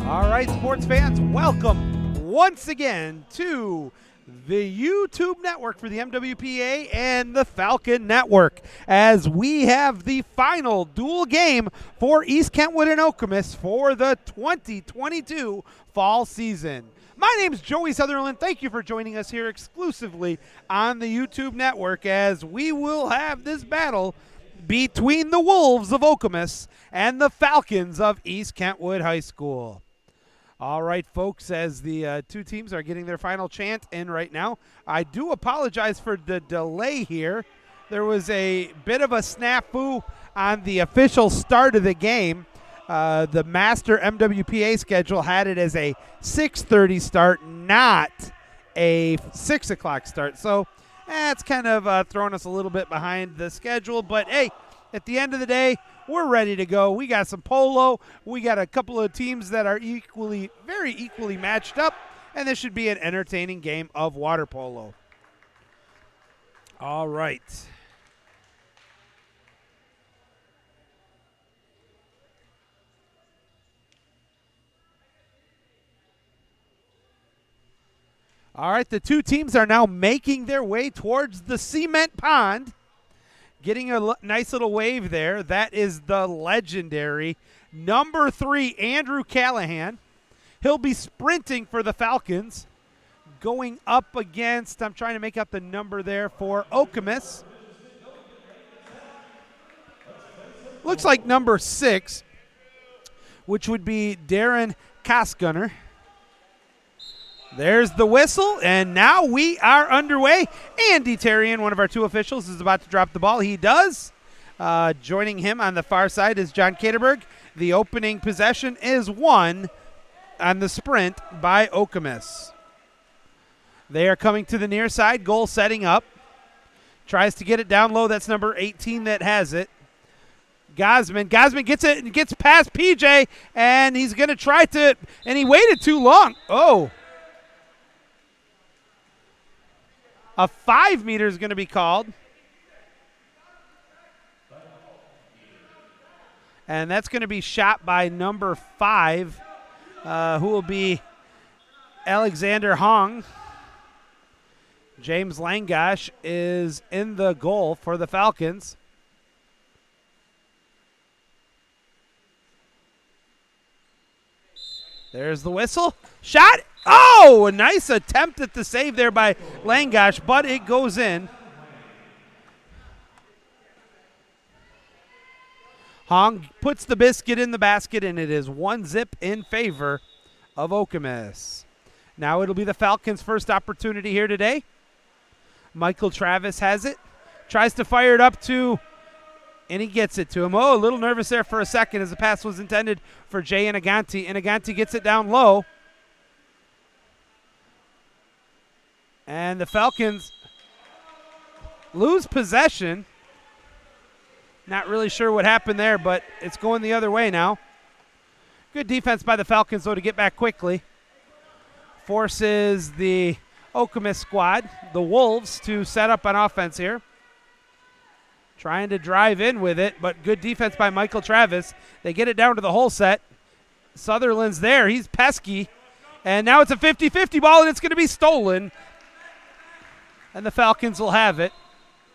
All right, sports fans, welcome once again to the YouTube network for the MWPA and the Falcon Network as we have the final dual game for East Kentwood and Okemos for the 2022 fall season. My name is Joey Sutherland. Thank you for joining us here exclusively on the YouTube network as we will have this battle between the Wolves of Okemos and the Falcons of East Kentwood High School. All right, folks, as the two teams are getting their final chant in right now, I do apologize for the delay here. There was a bit of a snafu on the official start of the game. The master MWPA schedule had it as a 6:30 start, not a 6 o'clock start. So it's kind of throwing us a little bit behind the schedule. But, hey, at the end of the day, we're ready to go. We got some polo. We got a couple of teams that are very equally matched up, and this should be an entertaining game of water polo. All right. All right, the two teams are now making their way towards the cement pond. Getting a nice little wave there. That is the legendary number 3, Andrew Callahan. He'll be sprinting for the Falcons. Going up against, I'm trying to make out the number there for Okemos. Looks like number 6, which would be Darren Kosgunner. There's the whistle, and now we are underway. Andy Terrian, one of our two officials, is about to drop the ball. He does. Joining him on the far side is John Caterberg. The opening possession is won on the sprint by Okemos. They are coming to the near side. Goal setting up. Tries to get it down low. That's number 18 that has it. Gosman gets it and gets past PJ, and he's going to try to, and he waited too long. Oh. A 5 meter is going to be called. And that's going to be shot by number 5, who will be Alexander Hong. James Langosh is in the goal for the Falcons. There's the whistle. Shot. Oh, a nice attempt at the save there by Langosh, but it goes in. Hong puts the biscuit in the basket, and it is 1-0 in favor of Okemos. Now it'll be the Falcons' first opportunity here today. Michael Travis has it. Tries to fire it up to, and he gets it to him. Oh, a little nervous there for a second as the pass was intended for Jay Inaganti. Inaganti gets it down low. And the Falcons lose possession. Not really sure what happened there, but it's going the other way now. Good defense by the Falcons, though, to get back quickly. Forces the Okemos squad, the Wolves, to set up an offense here. Trying to drive in with it, but good defense by Michael Travis. They get it down to the whole set. Sutherland's there. He's pesky. And now it's a 50-50 ball, and it's going to be stolen. And the Falcons will have it.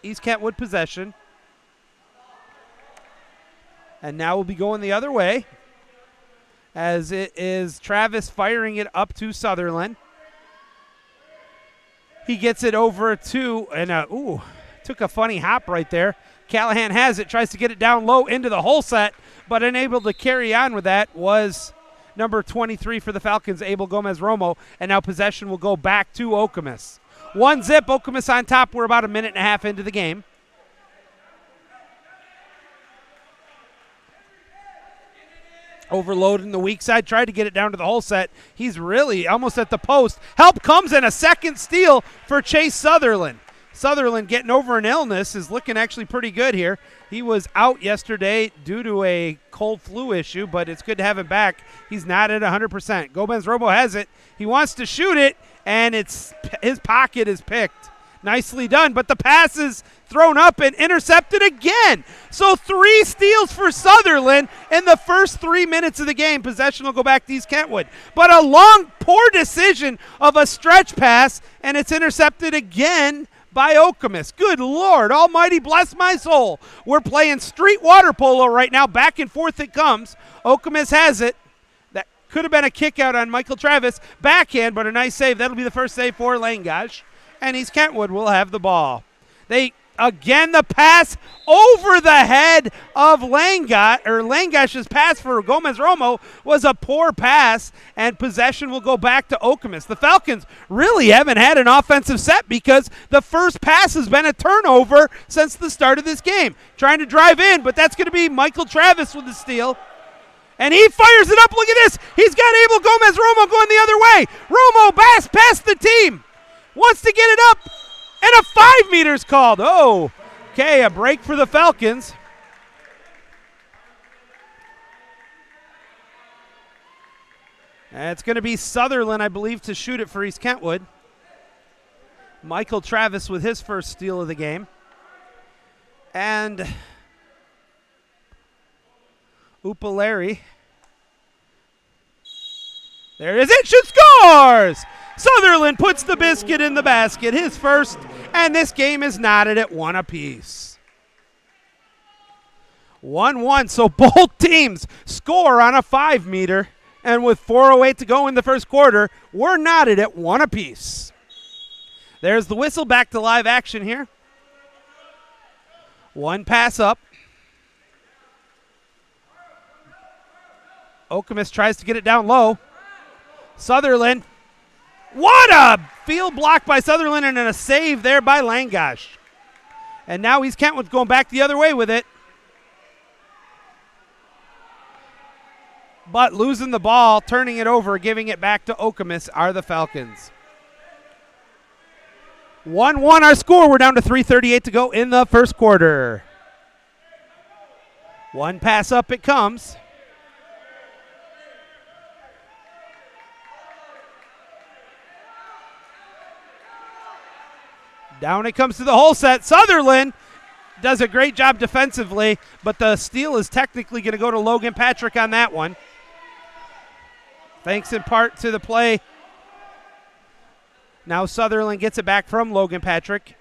East Kentwood possession. And now we'll be going the other way, as it is Travis firing it up to Sutherland. He gets it over to, and took a funny hop right there. Callahan has it, tries to get it down low into the whole set, but unable to carry on with that was number 23 for the Falcons, Abel Gomez-Romo, and now possession will go back to Okemos. 1-0, Okemos on top. We're about a minute and a half into the game. Overloading the weak side, tried to get it down to the whole set. He's really almost at the post. Help comes in, a second steal for Chase Sutherland. Sutherland getting over an illness is looking actually pretty good here. He was out yesterday due to a cold flu issue, but it's good to have him back. He's not at 100%. Gomez-Robo has it. He wants to shoot it, and his pocket is picked. Nicely done, but the pass is thrown up and intercepted again. So 3 steals for Sutherland in the first 3 minutes of the game. Possession will go back to East Kentwood. But a long, poor decision of a stretch pass, and it's intercepted again by Okemos. Good Lord almighty, bless my soul. We're playing street water polo right now. Back and forth it comes. Okemos has it. That could have been a kick out on Michael Travis. Backhand, but a nice save. That'll be the first save for Langash. And East Kentwood will have the ball. Again, the pass over the head of Langash's pass for Gomez-Romo was a poor pass, and possession will go back to Okemos. The Falcons really haven't had an offensive set because the first pass has been a turnover since the start of this game. Trying to drive in, but that's going to be Michael Travis with the steal. And he fires it up. Look at this. He's got Abel Gomez-Romo going the other way. Romo past the team. Wants to get it up, and a 5 meters called. Oh, okay, a break for the Falcons. And it's going to be Sutherland, I believe, to shoot it for East Kentwood. Michael Travis with his first steal of the game. And Upalari. There it is. It shoots, scores! Sutherland puts the biscuit in the basket, his first, and this game is knotted at 1 apiece. 1-1, so both teams score on a 5 meter, and with 4:08 to go in the first quarter, we're knotted at 1 apiece. There's the whistle, back to live action here. 1 pass up. Okemos tries to get it down low. Sutherland. What a field block by Sutherland, and a save there by Langash. And now East Kentwood going back the other way with it. But losing the ball, turning it over, giving it back to Okemos are the Falcons. 1-1 our score. We're down to 3:38 to go in the first quarter. 1 pass up it comes. Down it comes to the whole set. Sutherland does a great job defensively, but the steal is technically going to go to Logan Patrick on that one. Thanks in part to the play. Now Sutherland gets it back from Logan Patrick.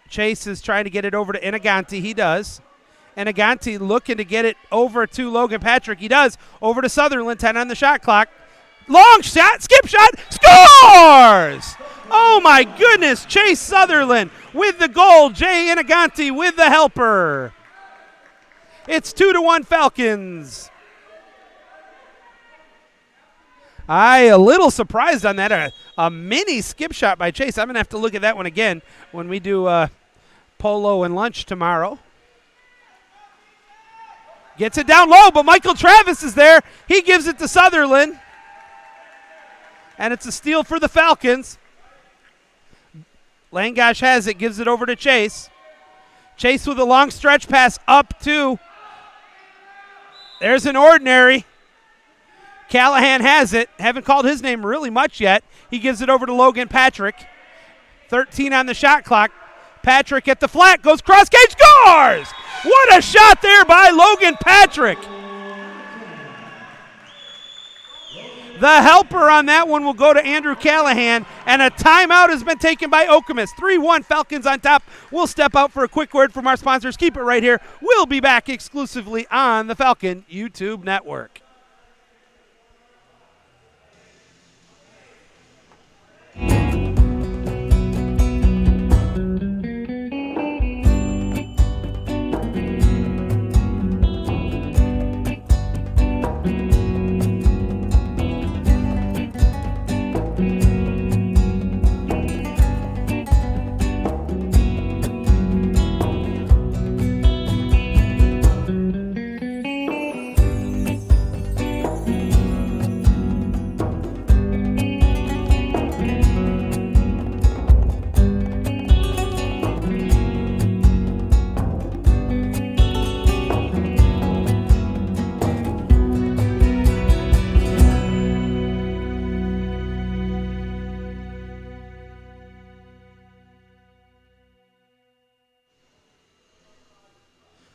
Chase is trying to get it over to Inaganti. He does. Inaganti looking to get it over to Logan Patrick. He does. Over to Sutherland, 10 on the shot clock. Long shot, skip shot, scores! Oh my goodness, Chase Sutherland with the goal. Jay Inaganti with the helper. It's 2-1 Falcons. A little surprised on that. A mini skip shot by Chase. I'm going to have to look at that one again when we do Polo and lunch tomorrow. Gets it down low, but Michael Travis is there. He gives it to Sutherland. And it's a steal for the Falcons. Langosh has it, gives it over to Chase. Chase with a long stretch pass up to. There's an ordinary. Callahan has it. Haven't called his name really much yet. He gives it over to Logan Patrick. 13 on the shot clock. Patrick at the flat, goes cross cage, scores! What a shot there by Logan Patrick. The helper on that one will go to Andrew Callahan, and a timeout has been taken by Okemos. 3-1 Falcons on top. We'll step out for a quick word from our sponsors. Keep it right here. We'll be back exclusively on the Falcon YouTube network.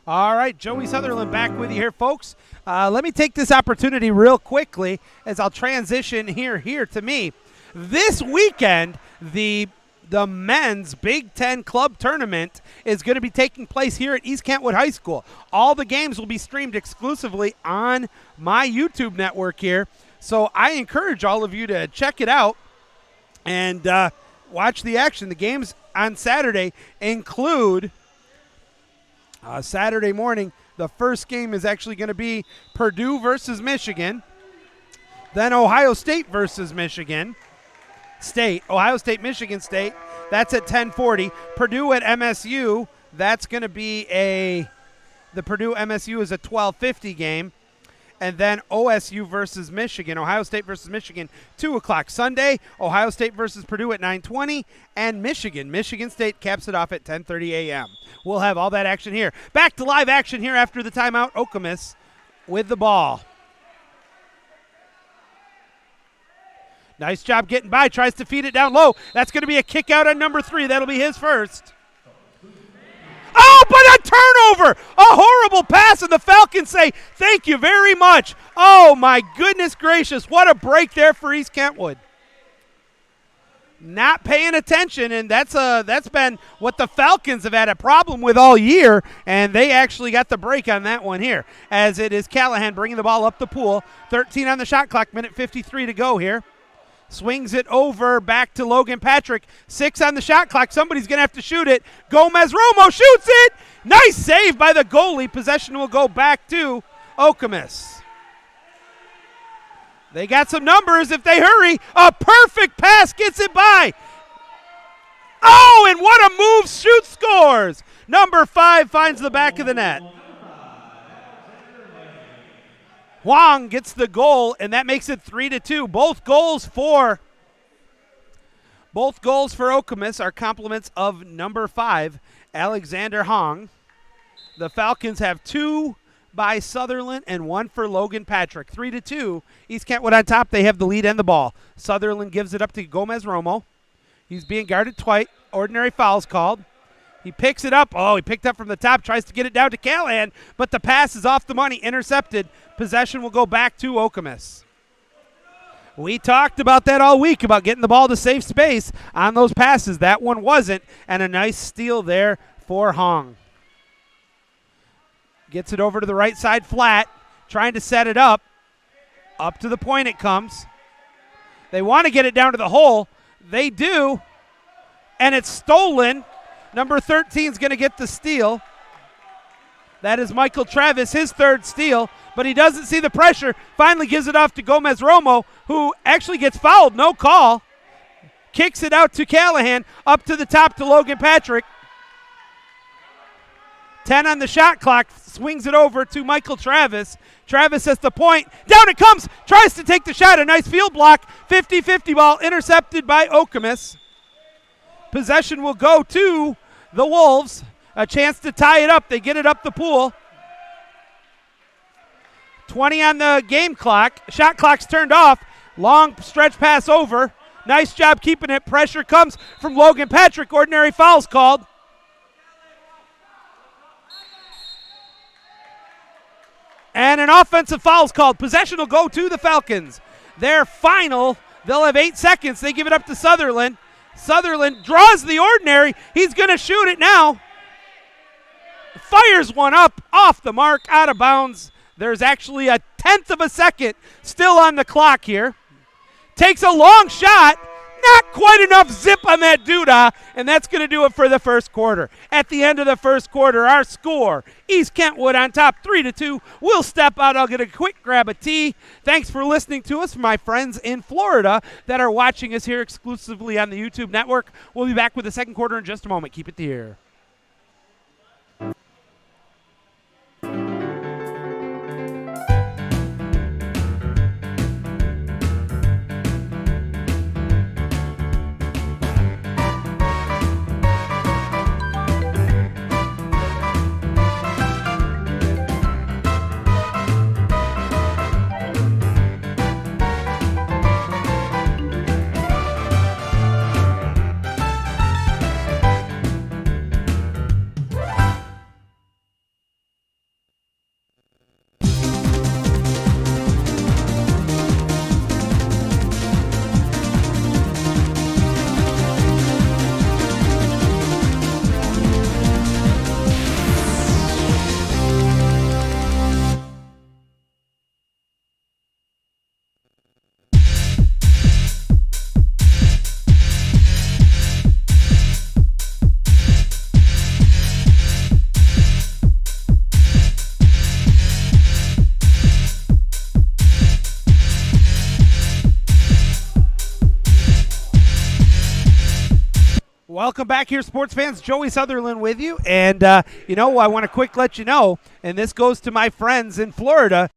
All right, Joey Sutherland back with you here, folks. Let me take this opportunity real quickly as I'll transition here to me. This weekend, the men's Big Ten Club Tournament is going to be taking place here at East Kentwood High School. All the games will be streamed exclusively on my YouTube network here. So I encourage all of you to check it out and watch the action. The games on Saturday include... Saturday morning, the first game is actually going to be Purdue versus Michigan. Then Ohio State versus Michigan State. Ohio State, Michigan State. That's at 10:40. Purdue at MSU. That's going to be the Purdue MSU is a 12:50 game. And then OSU versus Michigan, Ohio State versus Michigan, 2 o'clock. Sunday, Ohio State versus Purdue at 9:20, and Michigan State caps it off at 10:30 a.m. We'll have all that action here. Back to live action here after the timeout. Okemos with the ball. Nice job getting by, tries to feed it down low. That's going to be a kick out on number 3. That'll be his first. Oh, but a turnover! A horrible pass, and the Falcons say, thank you very much. Oh, my goodness gracious. What a break there for East Kentwood. Not paying attention, and that's been what the Falcons have had a problem with all year, and they actually got the break on that one here, as it is Callahan bringing the ball up the pool. 13 on the shot clock, minute 53 to go here. Swings it over back to Logan Patrick. 6 on the shot clock. Somebody's going to have to shoot it. Gomez-Romo shoots it. Nice save by the goalie. Possession will go back to Okemos. They got some numbers if they hurry. A perfect pass gets it by. Oh, and what a move. Shoot, scores. Number 5 finds the back of the net. Huang gets the goal, and that makes it 3-2. Both goals for Okemos are compliments of number 5, Alexander Huang. The Falcons have 2 by Sutherland and 1 for Logan Patrick. 3-2. East Kentwood on top. They have the lead and the ball. Sutherland gives it up to Gomez-Romo. He's being guarded twice. Ordinary foul's called. He picks it up. Oh, he picked up from the top, tries to get it down to Callahan, but the pass is off the money, intercepted. Possession will go back to Okemos. We talked about that all week, about getting the ball to safe space on those passes. That one wasn't, and a nice steal there for Hong. Gets it over to the right side flat, trying to set it up. Up to the point it comes. They want to get it down to the hole. They do, and it's stolen. Number 13 is going to get the steal. That is Michael Travis, his 3rd steal, but he doesn't see the pressure. Finally gives it off to Gomez-Romo, who actually gets fouled, no call. Kicks it out to Callahan, up to the top to Logan Patrick. 10 on the shot clock, swings it over to Michael Travis. Travis has the point. Down it comes, tries to take the shot. A nice field block. 50-50 ball intercepted by Okemos. Possession will go to the Wolves. A chance to tie it up. They get it up the pool. 20 on the game clock. Shot clock's turned off. Long stretch pass over. Nice job keeping it. Pressure comes from Logan Patrick. Ordinary fouls called. And an offensive foul's called. Possession will go to the Falcons. Their final, they'll have 8 seconds. They give it up to Sutherland. Sutherland draws the ordinary. He's going to shoot it now. Fires one up, off the mark, out of bounds. There's actually a 1/10 of a second still on the clock here. Takes a long shot. Not quite enough zip on that doodah, and that's going to do it for the first quarter. At the end of the first quarter, our score, East Kentwood on top 3-2. We'll step out. I'll get a quick grab of tea. Thanks for listening to us, my friends in Florida that are watching us here exclusively on the YouTube network. We'll be back with the second quarter in just a moment. Keep it here. Welcome back here, sports fans. Joey Sutherland with you. And, I want to quick let you know, and this goes to my friends in Florida.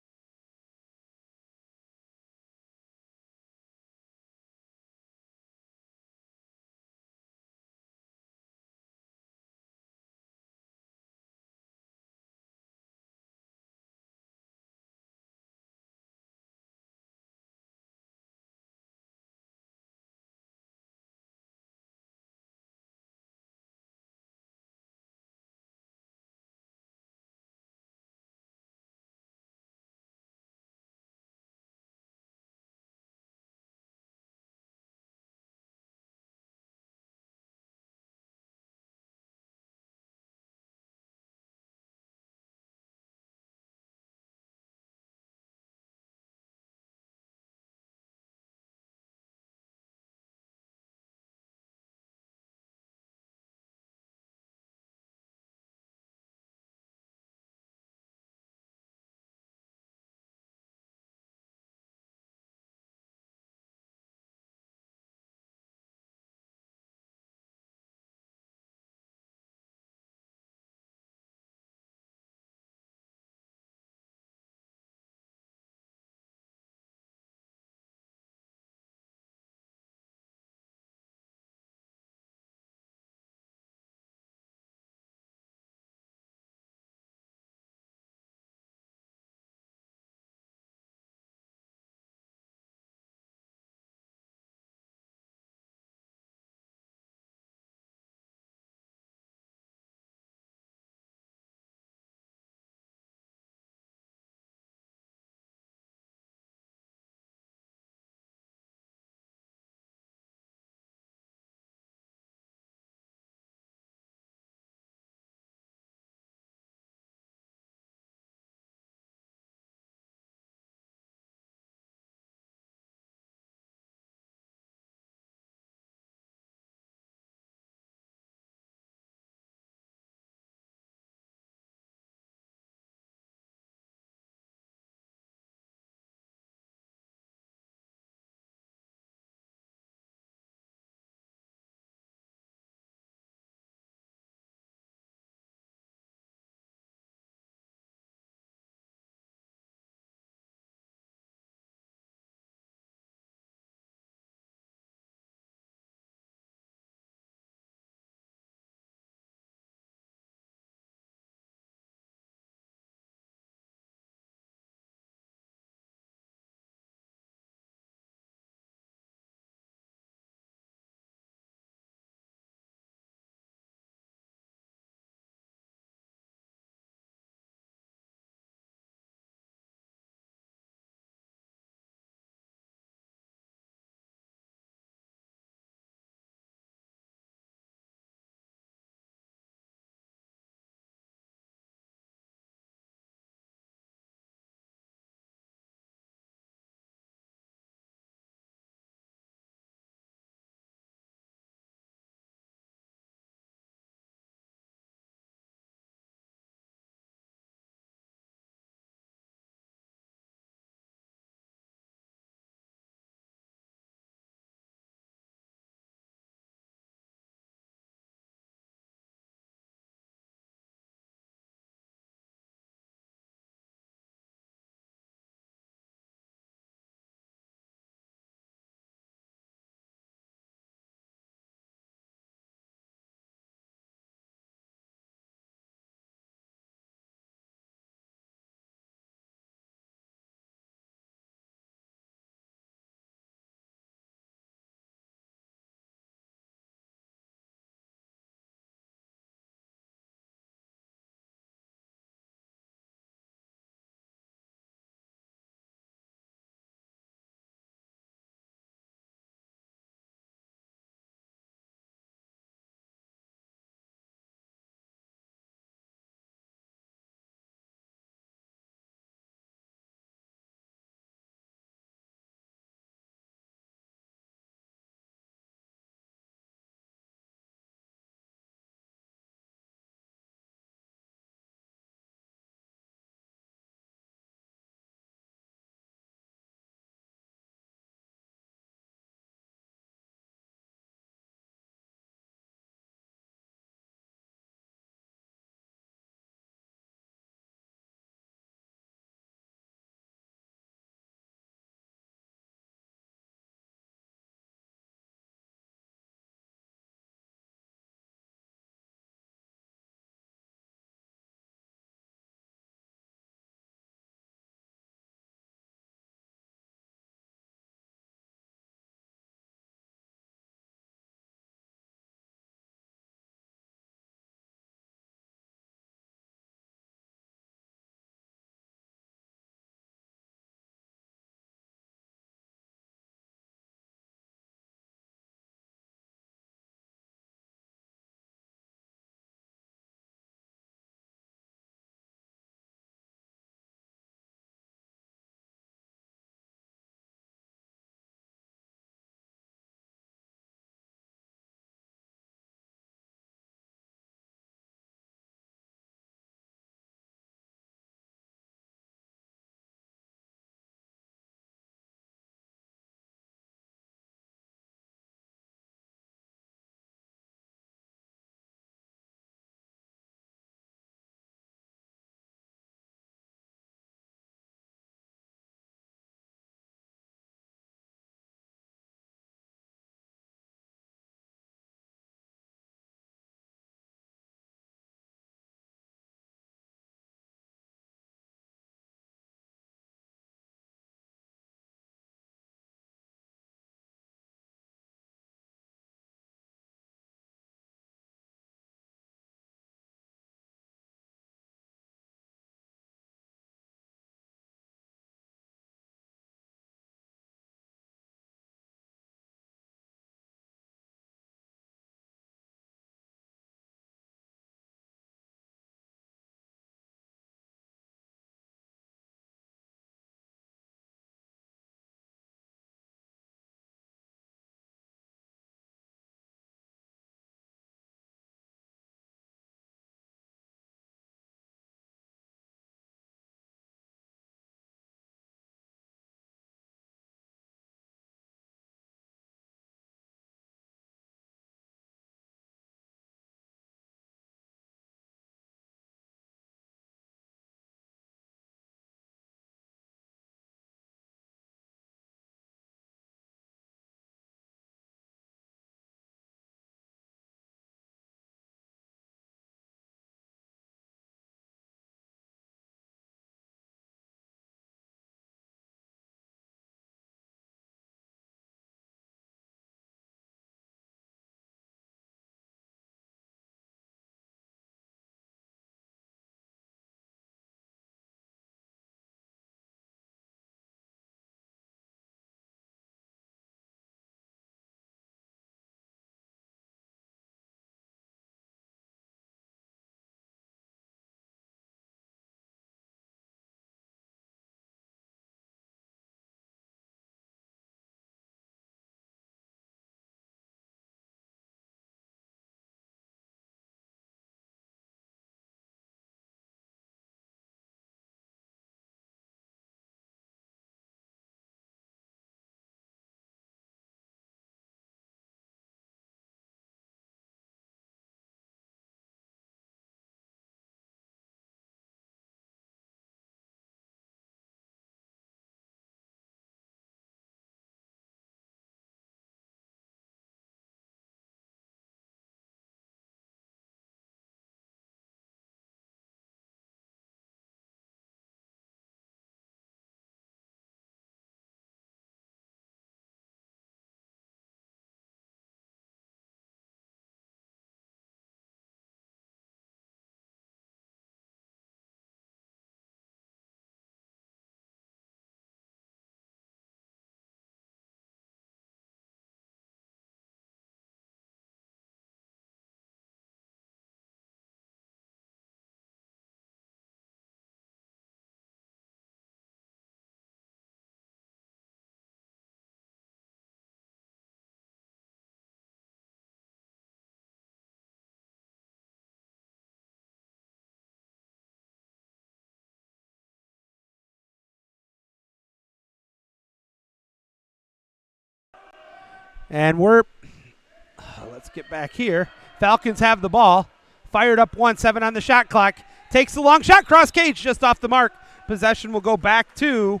And let's get back here. Falcons have the ball. Fired up 1-7 on the shot clock. Takes the long shot, cross cage, just off the mark. Possession will go back to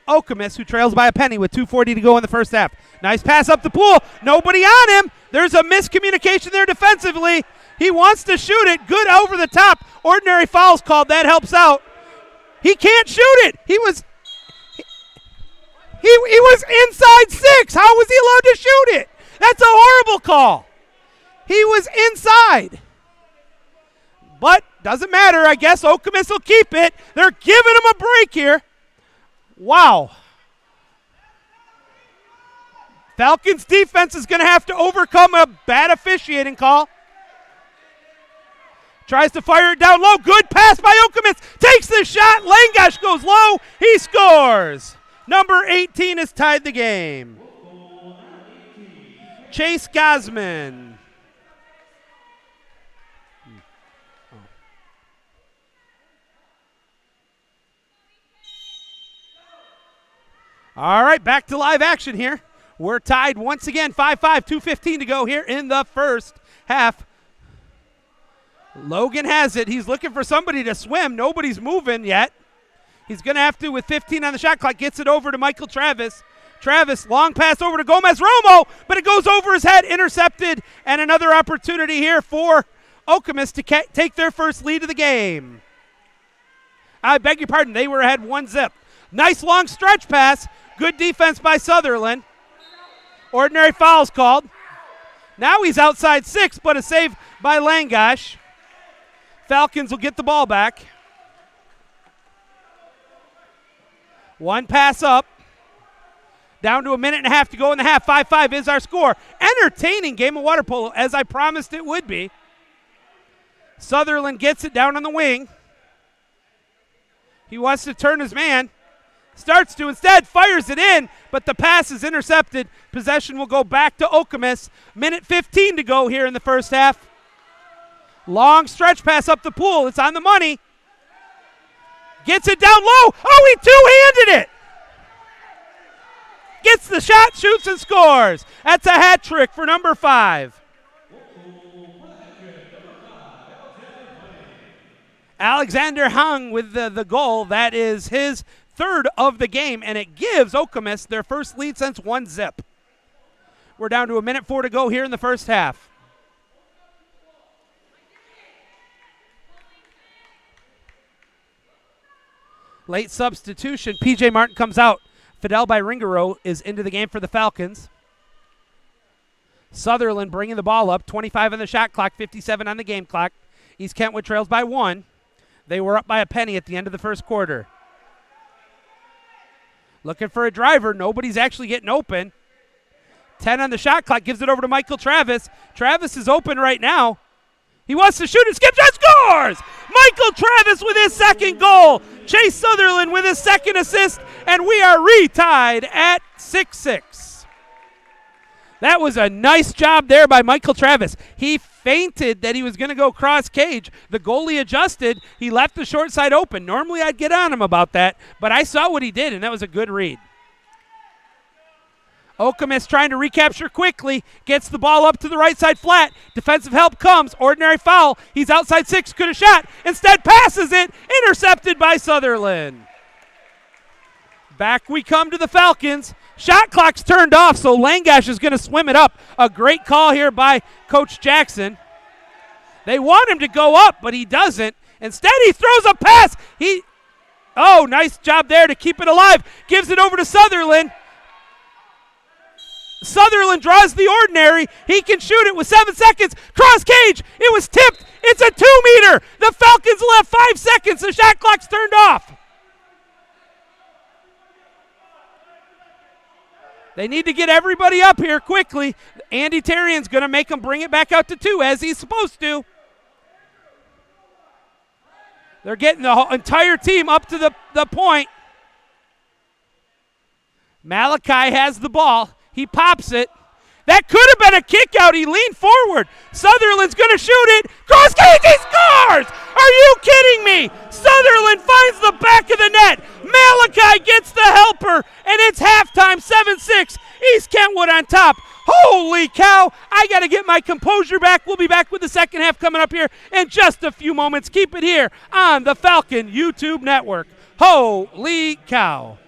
Okemos, who trails by a penny with 2:40 to go in the first half. Nice pass up the pool. Nobody on him. There's a miscommunication there defensively. He wants to shoot it. Good over the top. Ordinary foul's called. That helps out. He can't shoot it. He was inside 6. How was he allowed to shoot it? That's a horrible call. He was inside. But doesn't matter. I guess Okemos will keep it. They're giving him a break here. Wow. Falcons defense is going to have to overcome a bad officiating call. Tries to fire it down low. Good pass by Okemos. Takes the shot. Langash goes low. He scores. Number 18 has tied the game. Chase Gosman. All right, back to live action here. We're tied once again, 5-5, 2:15 to go here in the first half. Logan has it. He's looking for somebody to swim. Nobody's moving yet. He's going to have to with 15 on the shot clock. Gets it over to Michael Travis. Travis, long pass over to Gomez Romo, but it goes over his head, intercepted, and another opportunity here for Okemos to take their first lead of the game. I beg your pardon, they were ahead 1-0. Nice long stretch pass. Good defense by Sutherland. Ordinary foul's called. Now he's outside 6, but a save by Langash. Falcons will get the ball back. One pass up. Down to a minute and a half to go in the half. 5-5 is our score. Entertaining game of water polo, as I promised it would be. Sutherland gets it down on the wing. He wants to turn his man. Starts to instead, fires it in, but the pass is intercepted. Possession will go back to Okemos. Minute 15 to go here in the first half. Long stretch pass up the pool. It's on the money. Gets it down low. Oh, he two-handed it. Gets the shot, shoots, and scores. That's a hat trick for number 5. Alexander Hung with the goal. That is his third of the game, and it gives Okemos their first lead since 1-0. We're down to a minute 4 to go here in the first half. Late substitution. P.J. Martin comes out. Fidel Byringaro is into the game for the Falcons. Sutherland bringing the ball up. 25 on the shot clock, 57 on the game clock. East Kentwood trails by 1. They were up by a penny at the end of the first quarter. Looking for a driver. Nobody's actually getting open. 10 on the shot clock. Gives it over to Michael Travis. Travis is open right now. He wants to shoot and skips and scores! Michael Travis with his second goal. Chase Sutherland with his second assist. And we are retied at 6-6. That was a nice job there by Michael Travis. He feinted that he was going to go cross cage. The goalie adjusted. He left the short side open. Normally I'd get on him about that, but I saw what he did, and that was a good read. Okemos trying to recapture quickly. Gets the ball up to the right side flat. Defensive help comes. Ordinary foul. He's outside 6. Could have shot. Instead passes it. Intercepted by Sutherland. Back we come to the Falcons. Shot clock's turned off, so Langash is going to swim it up. A great call here by Coach Jackson. They want him to go up, but he doesn't. Instead, he throws a pass. Oh, nice job there to keep it alive. Gives it over to Sutherland. Sutherland draws the ordinary. He can shoot it with 7 seconds. Cross cage. It was tipped. It's a 2-meter. The Falcons will have 5 seconds. The shot clock's turned off. They need to get everybody up here quickly. Andy Terrian's going to make them bring it back out to 2, as he's supposed to. They're getting the entire team up to the point. Malachi has the ball. He pops it. That could have been a kick out. He leaned forward. Sutherland's going to shoot it. Cross cage, he scores! Are you kidding me? Sutherland finds the back of the net. Malachi gets the helper, and it's halftime. composure back. We'll be back with the second half coming up here in just a few moments. Keep it here on the Falcon YouTube Network. Holy cow.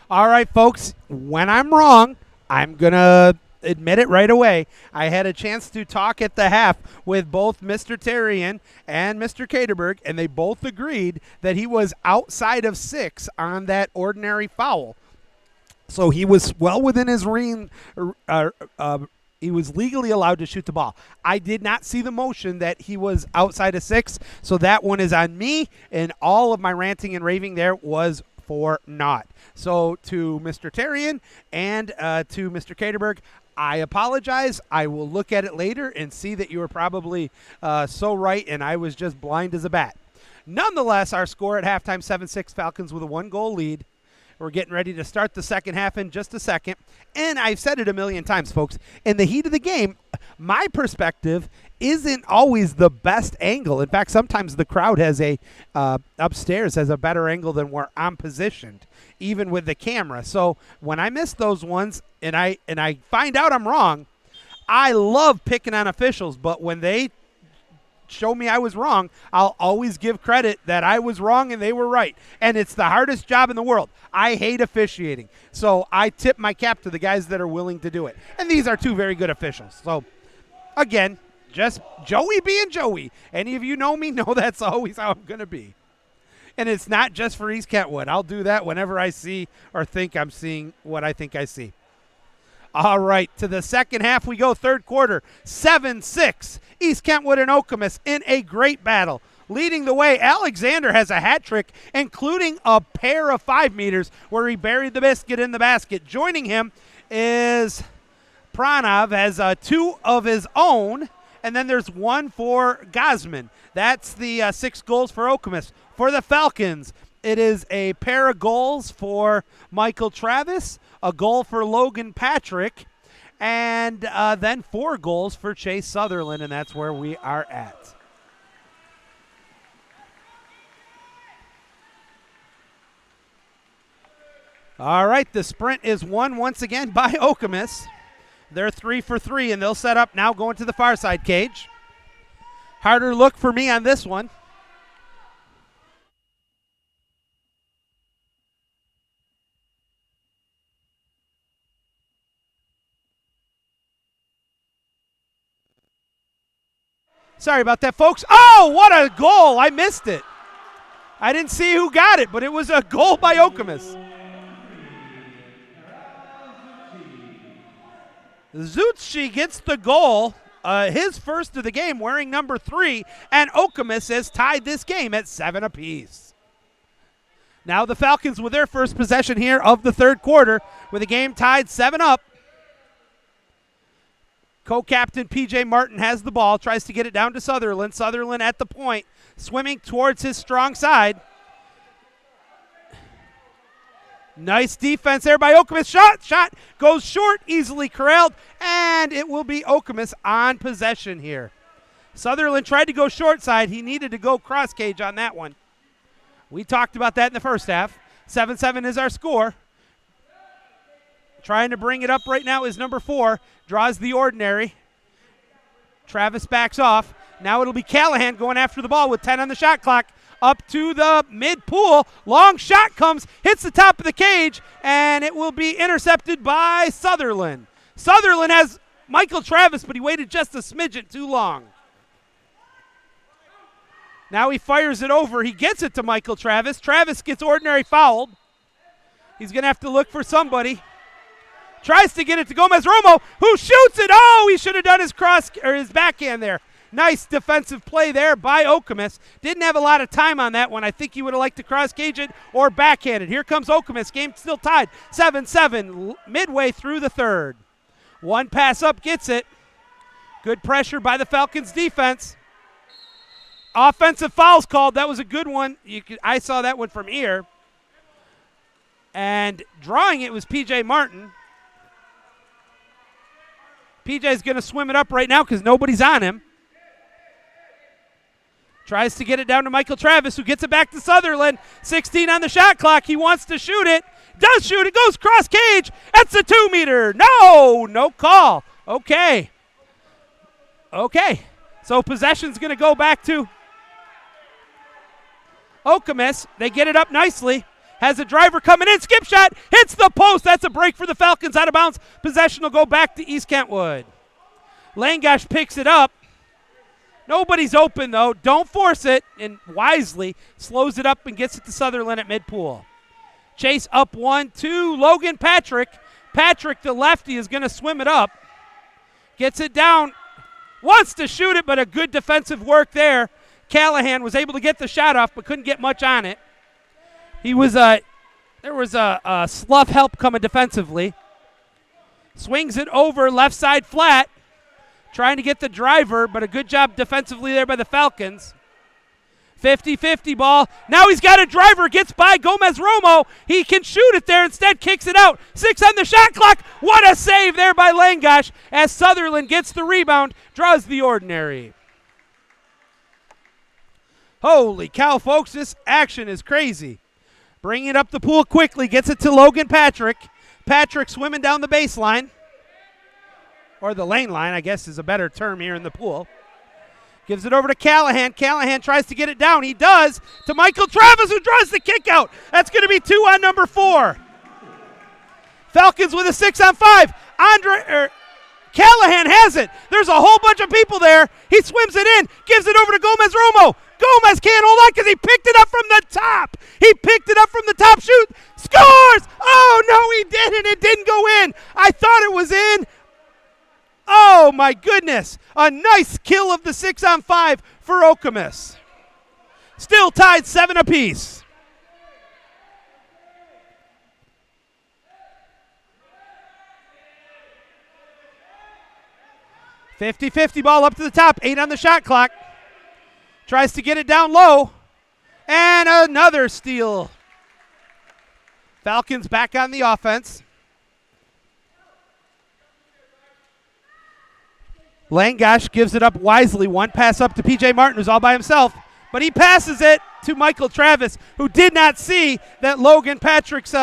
All right, folks, when I'm wrong, I'm going to admit it right away. I had a chance to talk at the half with both Mr. Terrian and Mr. Caterberg, and they both agreed that he was outside of 6 on that ordinary foul. So he was well within his ring. He was legally allowed to shoot the ball. I did not see the motion that he was outside of 6, so that one is on me, and all of my ranting and raving there was for naught. So to Mr. Terrian and to Mr. Caterberg, I apologize. I will look at it later and see that you were probably so right, and I was just blind as a bat. Nonetheless, our score at halftime, 7-6 Falcons with a 1-goal lead. We're getting ready to start the second half in just a second. And I've said it a million times, folks. In the heat of the game, my perspective isn't always the best angle. In fact, sometimes the crowd has upstairs has a better angle than where I'm positioned, even with the camera. So when I miss those ones and I find out I'm wrong, I love picking on officials. But when they show me I was wrong, I'll always give credit that I was wrong and they were right. And it's the hardest job in the world. I hate officiating. So I tip my cap to the guys that are willing to do it. And these are two very good officials. So, again, just Joey being Joey. Any of you know me know that's always how I'm going to be. And it's not just for East Kentwood. I'll do that whenever I see or think I'm seeing what I think I see. All right, to the second half we go, third quarter, 7-6. East Kentwood and Okemos in a great battle. Leading the way, Alexander has a hat trick, including a pair of 5 meters where he buried the biscuit in the basket. Joining him is Pranav, has 2 of his own, and then there's 1 for Gosman. That's the 6 goals for Okemos. For the Falcons, it is a pair of goals for Michael Travis, a goal for Logan Patrick, and then 4 goals for Chase Sutherland, and that's where we are at. All right, the sprint is won once again by Okemos. They're 3 for 3, and they'll set up now going to the far side cage. Harder look for me on this one. Sorry about that, folks. Oh, what a goal. I missed it. I didn't see who got it, but it was a goal by Okemos. Zutshi gets the goal, his first of the game, wearing number 3, and Okemos has tied this game at 7 apiece. Now the Falcons with their first possession here of the third quarter, with the game tied 7-up. Co-captain P.J. Martin has the ball, tries to get it down to Sutherland. Sutherland at the point, swimming towards his strong side. Nice defense there by Okemos. Shot goes short, easily corralled, and it will be Okemos on possession here. Sutherland tried to go short side. He needed to go cross cage on that one. We talked about that in the first half. 7-7 is our score. Trying to bring it up right now is number 4. Draws the ordinary. Travis backs off. Now it'll be Callahan going after the ball with 10 on the shot clock. Up to the mid-pool. Long shot comes, hits the top of the cage, and it will be intercepted by Sutherland. Sutherland has Michael Travis, but he waited just a smidgen too long. Now he fires it over. He gets it to Michael Travis. Travis gets ordinary fouled. He's going to have to look for somebody. Tries to get it to Gomez Romo, who shoots it. Oh, he should have done his his backhand there. Nice defensive play there by Okemos. Didn't have a lot of time on that one. I think he would have liked to cross cage it or backhand it. Here comes Okemos. Game still tied. 7-7 midway through the third. One pass up gets it. Good pressure by the Falcons defense. Offensive fouls called. That was a good one. I saw that one from here. And drawing it was P.J. Martin. P.J.'s going to swim it up right now because nobody's on him. Tries to get it down to Michael Travis, who gets it back to Sutherland. 16 on the shot clock. He wants to shoot it. Does shoot it. Goes cross cage. That's a 2-meter. No call. Okay. So possession's going to go back to Okemos. They get it up nicely. Has a driver coming in. Skip shot. Hits the post. That's a break for the Falcons out of bounds. Possession will go back to East Kentwood. Langash picks it up. Nobody's open, though. Don't force it, and wisely slows it up and gets it to Sutherland at midpool. Chase up 1-2. Logan Patrick. Patrick, the lefty, is going to swim it up. Gets it down. Wants to shoot it, but a good defensive work there. Callahan was able to get the shot off, but couldn't get much on it. There was a slough help coming defensively. Swings it over left side flat. Trying to get the driver, but a good job defensively there by the Falcons. 50-50 ball. Now he's got a driver, gets by Gomez Romo. He can shoot it there, instead kicks it out. 6 on the shot clock. What a save there by Langash as Sutherland gets the rebound, draws the ordinary. Holy cow, folks, this action is crazy. Bringing it up the pool quickly, gets it to Logan Patrick. Patrick swimming down the baseline. Or the lane line, I guess is a better term here in the pool. Gives it over to Callahan. Callahan tries to get it down. He does to Michael Travis, who draws the kick out. That's going to be 2 on number 4. Falcons with a 6-on-5. Callahan has it. There's a whole bunch of people there. He swims it in, gives it over to Gomez Romo. Gomez can't hold on because he picked it up from the top. He picked it up from the top. Shoot. Scores! Oh, no, he didn't. It didn't go in. I thought it was in. Oh, my goodness. A nice kill of the 6-on-5 for Okemos. Still tied 7 apiece. .50 ball up to the top. 8 on the shot clock. Tries to get it down low. And another steal. Falcons back on the offense. Langosh gives it up wisely. One pass up to P.J. Martin, who's all by himself. But he passes it to Michael Travis, who did not see that Logan Patrick's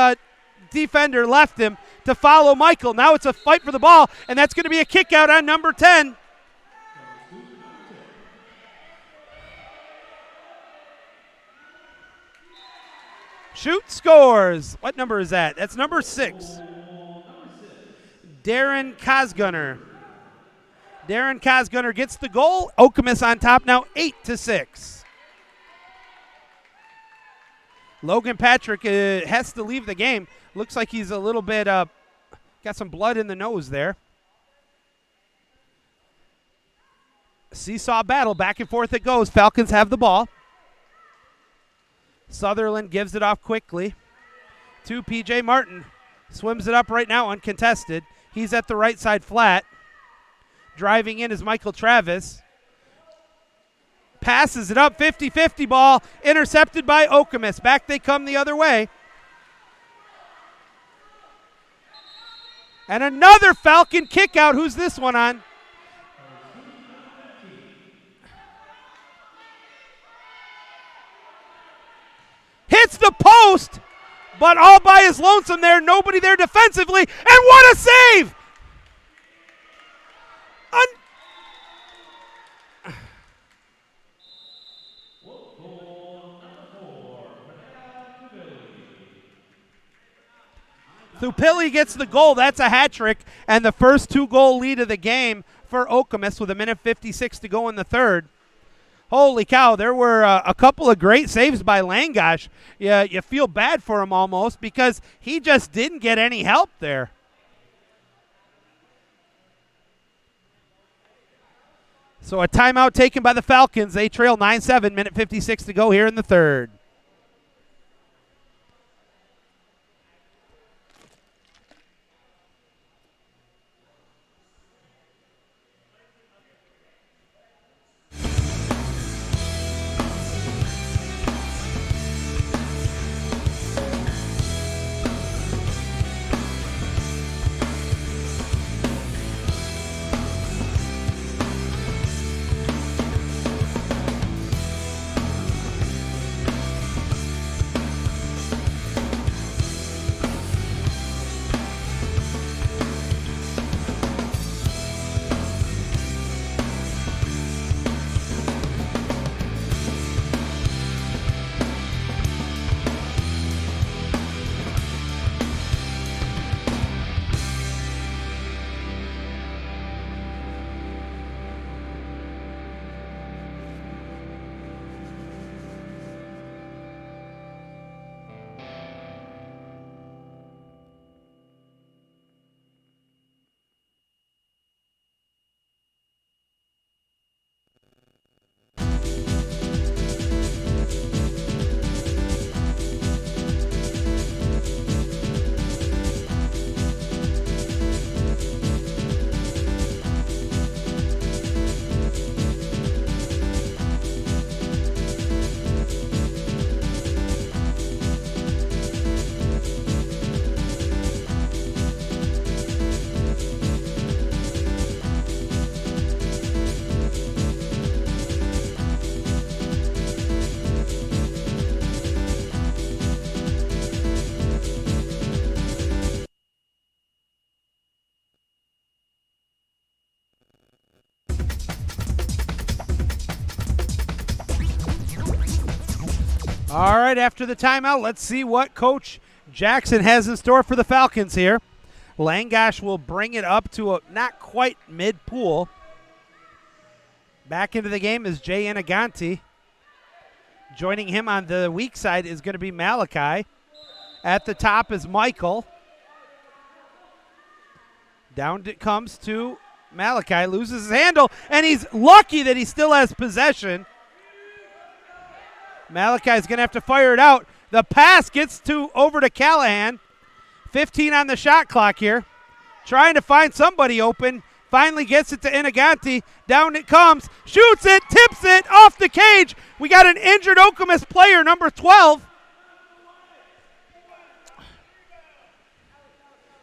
defender left him to follow Michael. Now it's a fight for the ball, and that's going to be a kick out on number 10. Shoot, scores. What number is that? That's number 6. Darren Cosgunner. Darren Cosgunner gets the goal. Okemos on top now 8-6. Logan Patrick has to leave the game. Looks like he's a little bit got some blood in the nose there. Seesaw battle, back and forth it goes. Falcons have the ball. Sutherland gives it off quickly to P.J. Martin. Swims it up right now uncontested. He's at the right side flat. Driving in is Michael Travis. Passes it up, 50-50 ball, intercepted by Okemos. Back they come the other way. And another Falcon kick out. Who's this one on? Hits the post, but all by his lonesome there. Nobody there defensively. And what a save! Thupilli gets the goal. That's a hat trick, and the first 2-goal lead of the game for Okemos with 1:56 to go in the third. Holy cow, there were a couple of great saves by Langosh. Yeah, you feel bad for him almost because he just didn't get any help there. So a timeout taken by the Falcons. They trail 9-7, 1:56 to go here in the third. All right, after the timeout, let's see what Coach Jackson has in store for the Falcons here. Langash will bring it up to a not quite mid-pool. Back into the game is Jay Inaganti. Joining him on the weak side is going to be Malachi. At the top is Michael. Down it comes to Malachi, loses his handle, and he's lucky that he still has possession. Malachi's going to have to fire it out. The pass gets over to Callahan. 15 on the shot clock here. Trying to find somebody open. Finally gets it to Inaganti. Down it comes. Shoots it. Tips it off the cage. We got an injured Okemos player, number 12.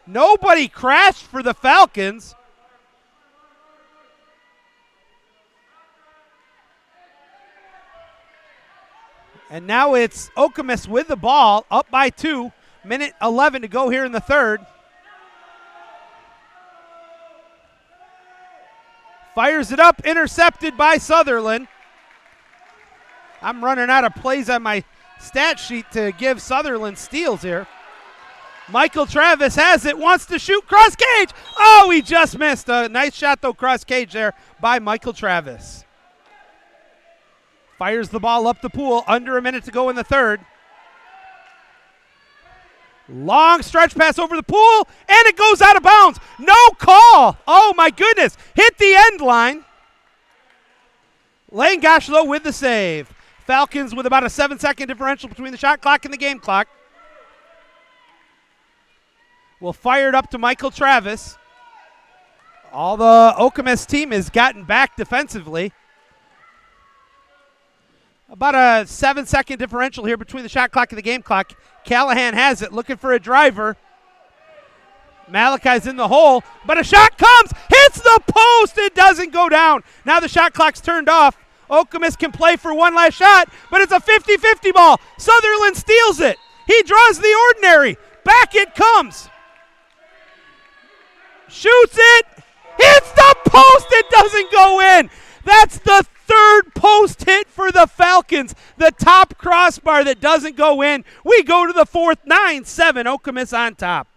Nobody crashed for the Falcons. And now it's Okemos with the ball, up by 2. Minute 11 to go here in the third. Fires it up, intercepted by Sutherland. I'm running out of plays on my stat sheet to give Sutherland steals here. Michael Travis has it, wants to shoot, cross cage. Oh, he just missed. A nice shot, though, cross cage there by Michael Travis. Fires the ball up the pool, under a minute to go in the third. Long stretch pass over the pool, and it goes out of bounds. No call. Oh, my goodness. Hit the end line. Langash, though, with the save. Falcons with about a 7-second differential between the shot clock and the game clock. Will fire it up to Michael Travis. All the Okemos team has gotten back defensively. About a 7-second differential here between the shot clock and the game clock. Callahan has it, looking for a driver. Malachi's in the hole, but a shot comes, hits the post, it doesn't go down. Now the shot clock's turned off. Okemos can play for one last shot, but it's a 50-50 ball. Sutherland steals it. He draws the ordinary. Back it comes. Shoots it, hits the post, it doesn't go in. That's the third post hit for the Falcons. The top crossbar that doesn't go in. We go to the fourth, 9-7, Okemos on top.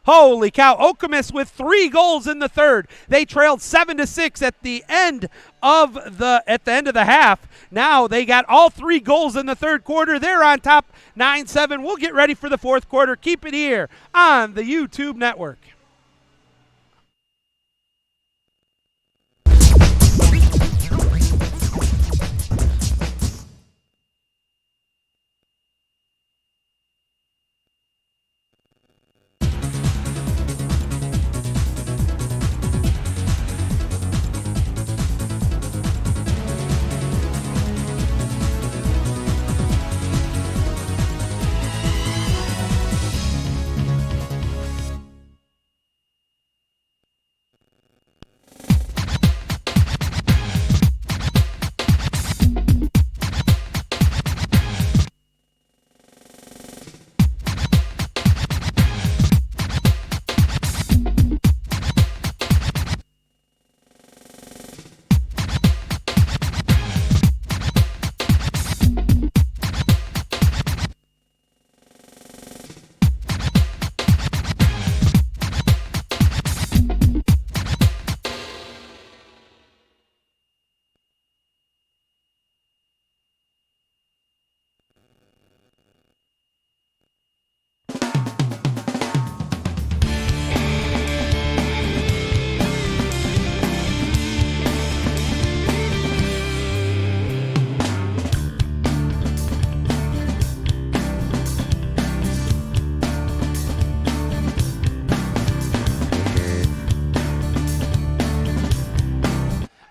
Holy cow, Okemos with 3 goals in the third. They trailed 7-6 at the end of the half. Now they got all 3 goals in the third quarter. They're on top, 9-7. We'll get ready for the fourth quarter. Keep it here on the YouTube network.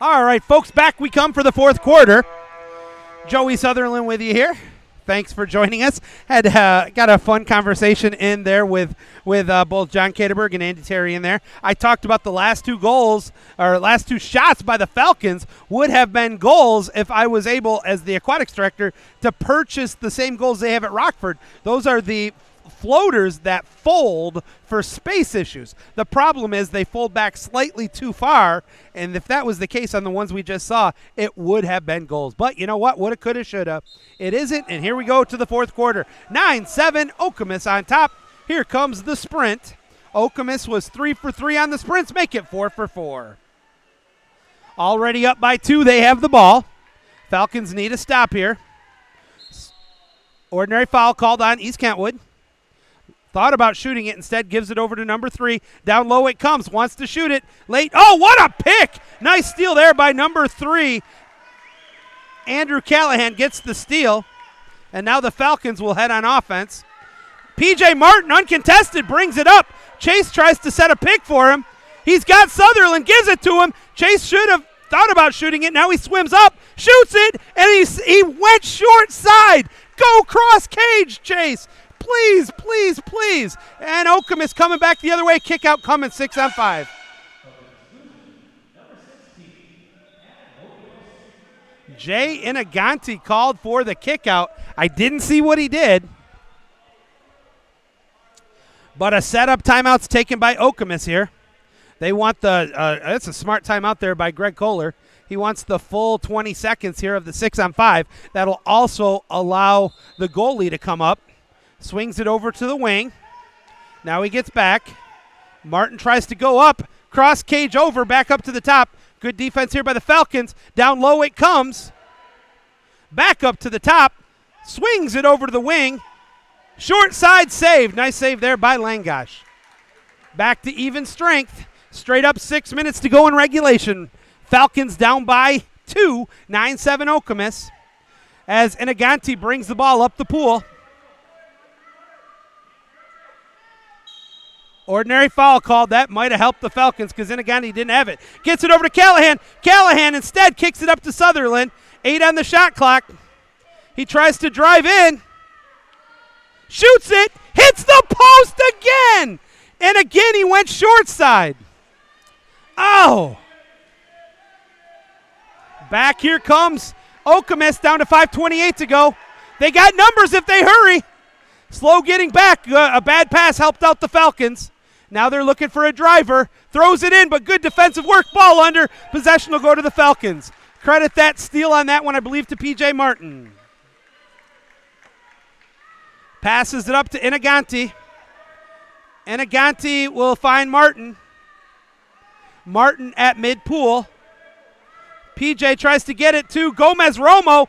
All right, folks, back we come for the fourth quarter. Joey Sutherland with you here. Thanks for joining us. Got a fun conversation in there with both John Caterberg and Andy Terry in there. I talked about the last 2 goals, or last 2 shots by the Falcons would have been goals if I was able, as the aquatics director, to purchase the same goals they have at Rockford. Those are the floaters that fold for space issues. The problem is they fold back slightly too far, and if that was the case on the ones we just saw, it would have been goals. But you know what? Woulda, coulda, shoulda. It isn't, and here we go to the fourth quarter. 9-7, Okemos on top. Here comes the sprint. Okemos was 3 for 3 on the sprints, make it 4 for 4. Already up by 2, they have the ball. Falcons need a stop here. Ordinary foul called on East Kentwood. Thought about shooting it, instead gives it over to number 3. Down low it comes, wants to shoot it. Late, oh, what a pick! Nice steal there by number 3. Andrew Callahan gets the steal. And now the Falcons will head on offense. P.J. Martin, uncontested, brings it up. Chase tries to set a pick for him. He's got Sutherland, gives it to him. Chase should have thought about shooting it. Now he swims up, shoots it, and he went short side. Go cross cage, Chase. Please, please, please. And Okemos coming back the other way. Kick out coming, 6 on 5. Jay Inaganti called for the kick out. I didn't see what he did. But a setup timeout's taken by Okemos here. They want that's a smart timeout there by Greg Kohler. He wants the full 20 seconds here of the 6 on 5. That'll also allow the goalie to come up. Swings it over to the wing. Now he gets back. Martin tries to go up. Cross cage over, back up to the top. Good defense here by the Falcons. Down low it comes. Back up to the top. Swings it over to the wing. Short side save. Nice save there by Langosh. Back to even strength. Straight up 6 minutes to go in regulation. Falcons down by 2. 9-7 Okemos. As Inaganti brings the ball up the pool. Ordinary foul called. That might have helped the Falcons because Inaganti didn't have it. Gets it over to Callahan. Callahan instead kicks it up to Sutherland. 8 on the shot clock. He tries to drive in. Shoots it. Hits the post again. And again he went short side. Oh. Back here comes Okemos down to 5:28 to go. They got numbers if they hurry. Slow getting back. A bad pass helped out the Falcons. Now they're looking for a driver. Throws it in, but good defensive work. Ball under. Possession will go to the Falcons. Credit that steal on that one, I believe, to P.J. Martin. Passes it up to Inaganti. Inaganti will find Martin. Martin at mid-pool. P.J. tries to get it to Gomez-Romo.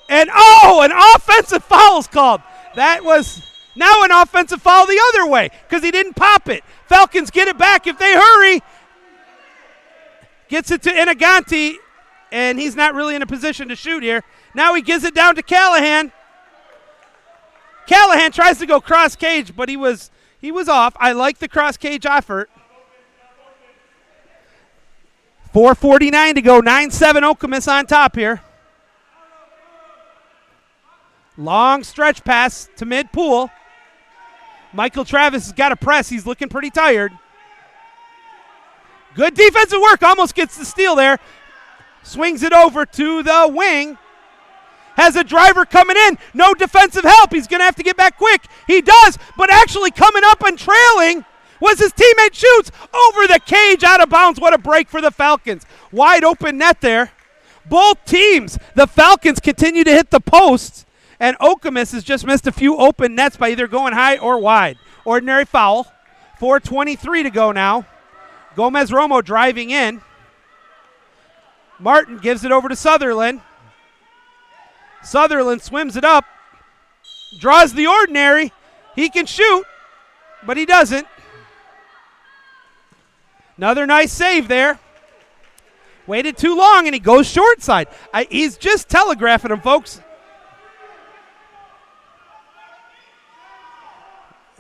And, an offensive foul is called. That was now an offensive foul the other way because he didn't pop it. Falcons get it back if they hurry. Gets it to Inaganti, and he's not really in a position to shoot here. Now he gives it down to Callahan. Callahan tries to go cross cage, but he was off. I like the cross cage effort. 4:49 to go. 9-7 Okemos on top here. Long stretch pass to mid-pool. Michael Travis has got to press. He's looking pretty tired. Good defensive work. Almost gets the steal there. Swings it over to the wing. Has a driver coming in. No defensive help. He's going to have to get back quick. He does, but actually coming up and trailing was his teammate. Shoots over the cage, out of bounds. What a break for the Falcons. Wide open net there. Both teams, the Falcons continue to hit the posts. And Okemos has just missed a few open nets by either going high or wide. Ordinary foul. 4:23 to go now. Gomez-Romo driving in. Martin gives it over to Sutherland. Sutherland swims it up. Draws the ordinary. He can shoot, but he doesn't. Another nice save there. Waited too long, and he goes short side. He's just telegraphing him, folks.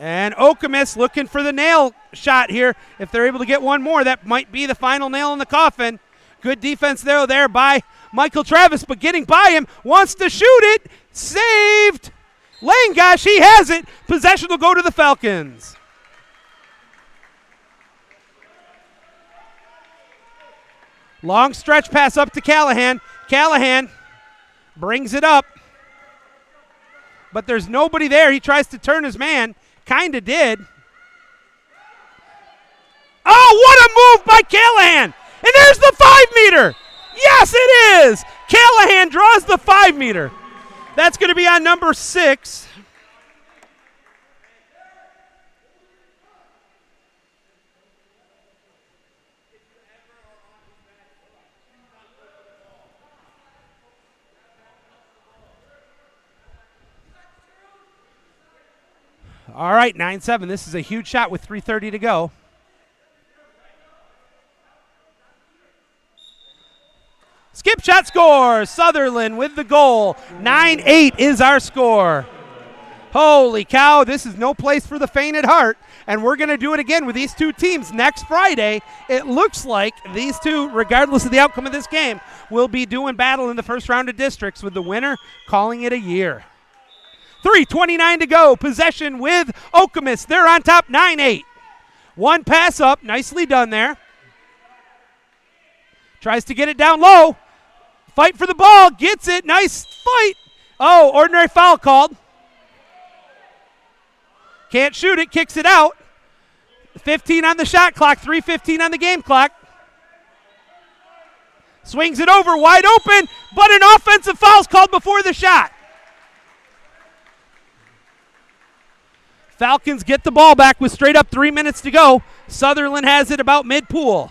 And Okemos looking for the nail shot here. If they're able to get one more, that might be the final nail in the coffin. Good defense there by Michael Travis, but getting by him, wants to shoot it. Saved. Langosh, he has it. Possession will go to the Falcons. Long stretch pass up to Callahan. Callahan brings it up, but there's nobody there. He tries to turn his man. Kind of did. Oh, what a move by Callahan. And there's the 5-meter. Yes, it is. Callahan draws the 5-meter. That's going to be on number 6. All right, 9-7. This is a huge shot with 3:30 to go. Skip shot score. Sutherland with the goal. 9-8 is our score. Holy cow, this is no place for the faint at heart. And we're going to do it again with these two teams next Friday. It looks like these two, regardless of the outcome of this game, will be doing battle in the first round of districts, with the winner calling it a year. 3:29 to go. Possession with Okemos. They're on top, 9-8. One pass up. Nicely done there. Tries to get it down low. Fight for the ball. Gets it. Nice fight. Oh, ordinary foul called. Can't shoot it. Kicks it out. 15 on the shot clock. 3:15 on the game clock. Swings it over. Wide open. But an offensive foul's called before the shot. Falcons get the ball back with straight up 3 minutes to go. Sutherland has it about mid-pool.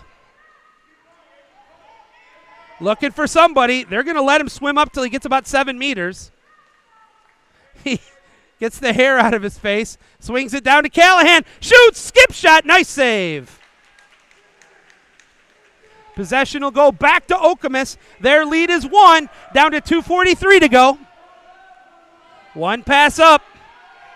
Looking for somebody. They're going to let him swim up till he gets about 7 meters. He gets the hair out of his face. Swings it down to Callahan. Shoots. Skip shot. Nice save. Possession will go back to Okemos. Their lead is 1. Down to 2:43 to go. One pass up.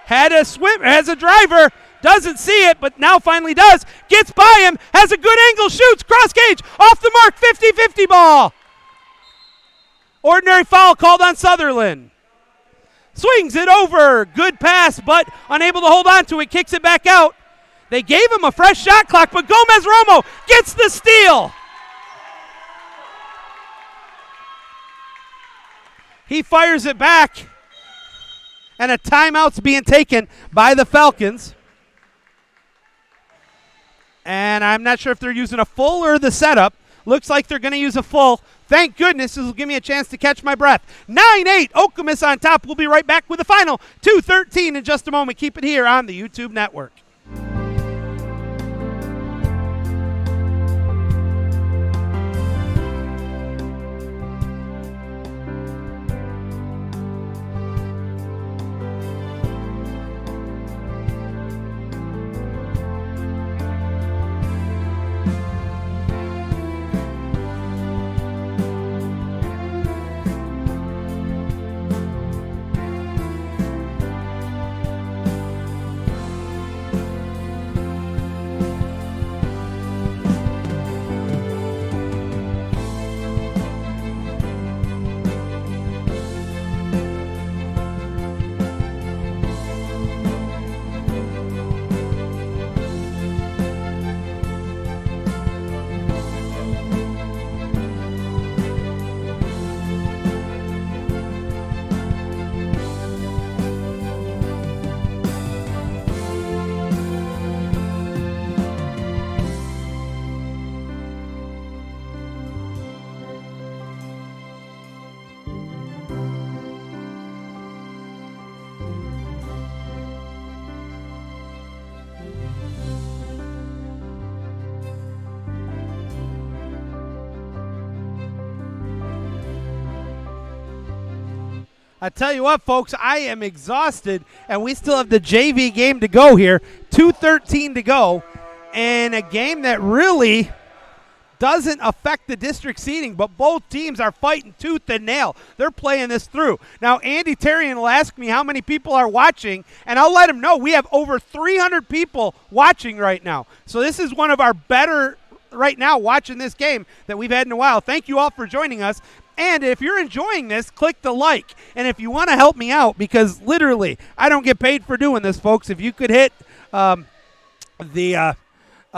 Had a swim, has a driver, doesn't see it, but now finally does. Gets by him, has a good angle, shoots, cross cage, off the mark, 50-50 ball. Ordinary foul called on Sutherland. Swings it over, good pass, but unable to hold on to it, kicks it back out. They gave him a fresh shot clock, but Gomez Romo gets the steal. He fires it back. And a timeout's being taken by the Falcons. And I'm not sure if they're using a full or the setup. Looks like they're going to use a full. Thank goodness. This will give me a chance to catch my breath. 9-8. Okemos on top. We'll be right back with the final. 2:13 in just a moment. Keep it here on the YouTube network. I tell you what, folks, I am exhausted, and we still have the JV game to go here. 2:13 to go, and a game that really doesn't affect the district seeding, but both teams are fighting tooth and nail. They're playing this through. Now, Andy Terrian will ask me how many people are watching, and I'll let him know we have over 300 people watching right now. So this is one of our better right now watching this game that we've had in a while. Thank you all for joining us. And if you're enjoying this, click the like. And if you want to help me out, because literally I don't get paid for doing this, folks, if you could hit the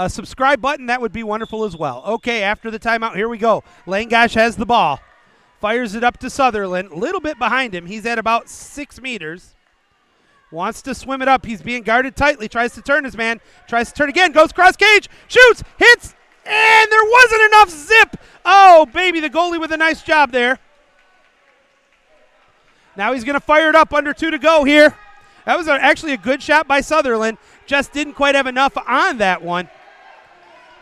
subscribe button, that would be wonderful as well. Okay, after the timeout, here we go. Langosh has the ball. Fires it up to Sutherland. A little bit behind him. He's at about 6 meters. Wants to swim it up. He's being guarded tightly. Tries to turn his man. Tries to turn again. Goes cross cage. Shoots. Hits. And there wasn't enough zip. Oh, baby, the goalie with a nice job there. Now he's going to fire it up, under 2 to go here. That was actually a good shot by Sutherland. Just didn't quite have enough on that one.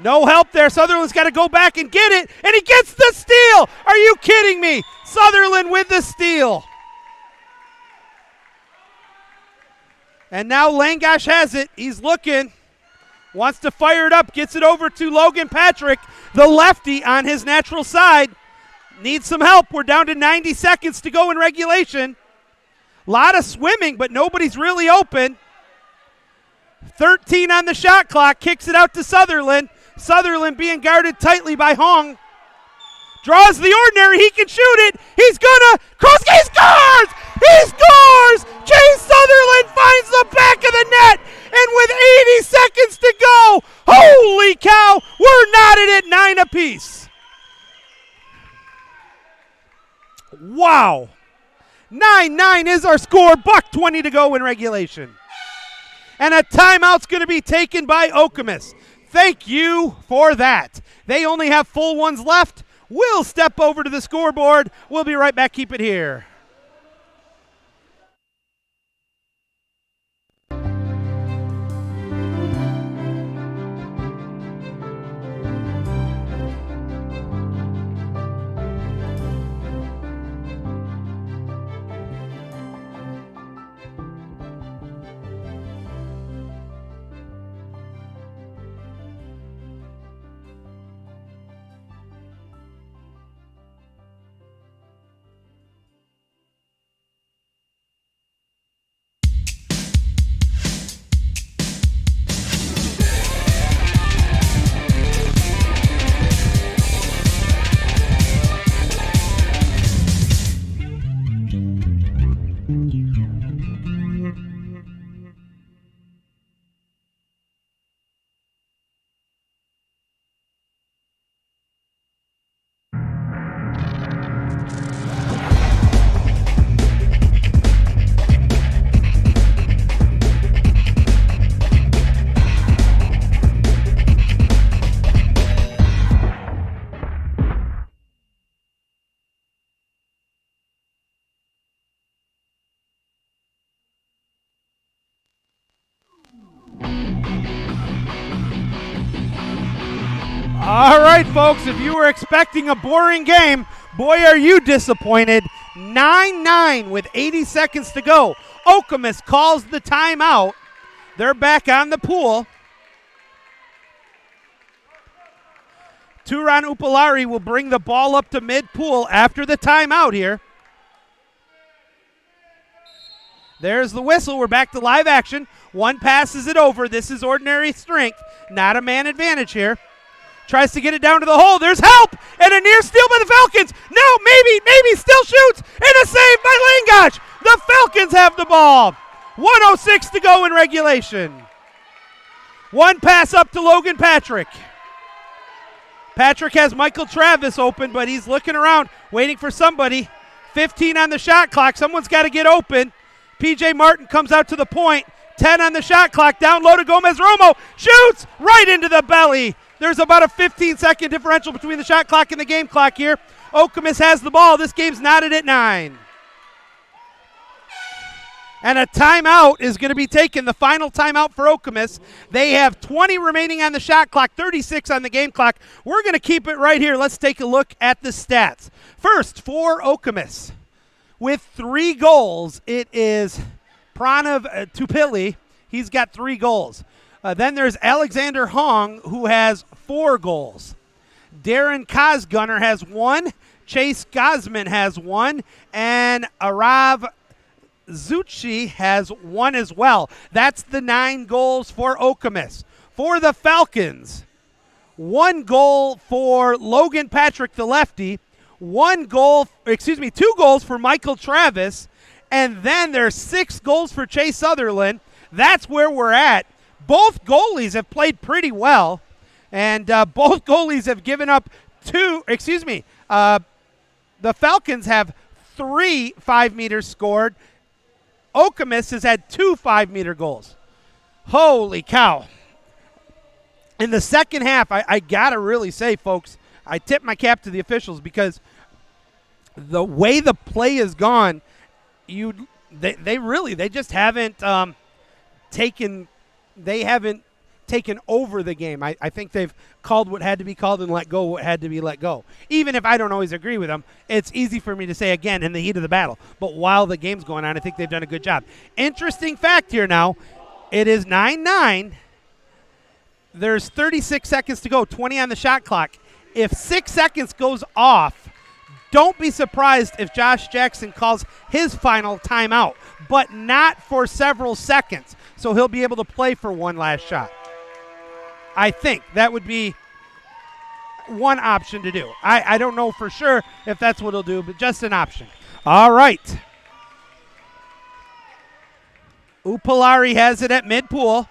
No help there. Sutherland's got to go back and get it, and he gets the steal. Are you kidding me? Sutherland with the steal. And now Langosh has it. He's looking. Wants to fire it up. Gets it over to Logan Patrick, the lefty on his natural side. Needs some help. We're down to 90 seconds to go in regulation. A lot of swimming, but nobody's really open. 13 on the shot clock. Kicks it out to Sutherland. Sutherland being guarded tightly by Hong. Draws the ordinary. He can shoot it. He's gonna cross. He scores! He scores! Chase Sutherland finds the back of the net. And with 80 seconds to go, holy cow, we're knotted at 9 apiece. Wow. 9-9 is our score. $1:20 to go in regulation. And a timeout's going to be taken by Okemos. Thank you for that. They only have full ones left. We'll step over to the scoreboard. We'll be right back. Keep it here. All right, folks, if you were expecting a boring game, boy, are you disappointed. 9-9 with 80 seconds to go. Okemos calls the timeout. They're back on the pool. Turan Upalari will bring the ball up to mid-pool after the timeout here. There's the whistle. We're back to live action. One passes it over. This is ordinary strength, not a man advantage here. Tries to get it down to the hole. There's help! And a near steal by the Falcons. No, maybe still shoots. And a save by Langosh. The Falcons have the ball. 1:06 to go in regulation. One pass up to Logan Patrick. Patrick has Michael Travis open, but he's looking around, waiting for somebody. 15 on the shot clock. Someone's got to get open. P.J. Martin comes out to the point. 10 on the shot clock. Down low to Gomez Romo. Shoots right into the belly. There's about a 15-second differential between the shot clock and the game clock here. Okemos has the ball. This game's knotted at 9. And a timeout is going to be taken, the final timeout for Okemos. They have 20 remaining on the shot clock, 36 on the game clock. We're going to keep it right here. Let's take a look at the stats. First, for Okemos, with 3 goals, it is Pranav Tupili. He's got 3 goals. Then there's Alexander Hong, who has 4 goals. Darren Kosgunner has 1. Chase Gosman has 1. And Arav Zucchi has 1 as well. That's the 9 goals for Okemos. For the Falcons, 2 goals for Logan Patrick, the lefty. 2 goals for Michael Travis. And then there's 6 goals for Chase Sutherland. That's where we're at. Both goalies have played pretty well, and both goalies have given up 2. The Falcons have 3 5-meters scored. Okemos has had 2 5-meter goals. Holy cow. In the second half, I got to really say, folks, I tip my cap to the officials because the way the play has gone, they just haven't taken over the game. I think they've called what had to be called and let go what had to be let go. Even if I don't always agree with them, it's easy for me to say again in the heat of the battle. But while the game's going on, I think they've done a good job. Interesting fact here now, it is 9-9. There's 36 seconds to go, 20 on the shot clock. If 6 seconds goes off, don't be surprised if Josh Jackson calls his final timeout, but not for several seconds. So he'll be able to play for one last shot. I think that would be one option to do. I don't know for sure if that's what he'll do, but just an option. All right. Upalari has it at mid-pool.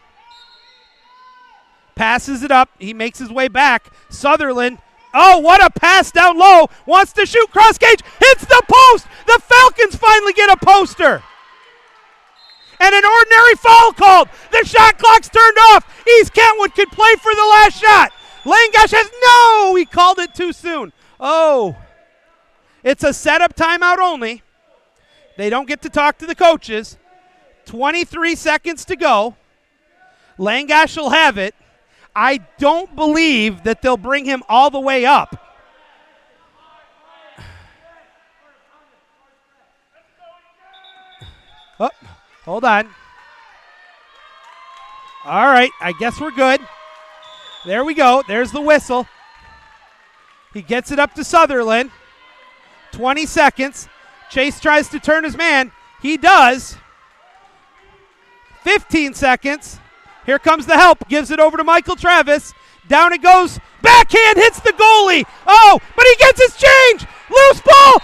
Passes it up. He makes his way back. Sutherland. Oh, what a pass down low. Wants to shoot cross cage. Hits the post. The Falcons finally get a poster. And an ordinary foul called. The shot clock's turned off. East Kentwood could play for the last shot. Langash has no. He called it too soon. Oh, it's a setup timeout only. They don't get to talk to the coaches. 23 seconds to go. Langash will have it. I don't believe that they'll bring him all the way up. Oh, hold on. All right, I guess we're good. There we go. There's the whistle. He gets it up to Sutherland. 20 seconds. Chase tries to turn his man. He does. 15 seconds. Here comes the help. Gives it over to Michael Travis. Down it goes. Backhand hits the goalie. Oh, but he gets his change. Loose ball.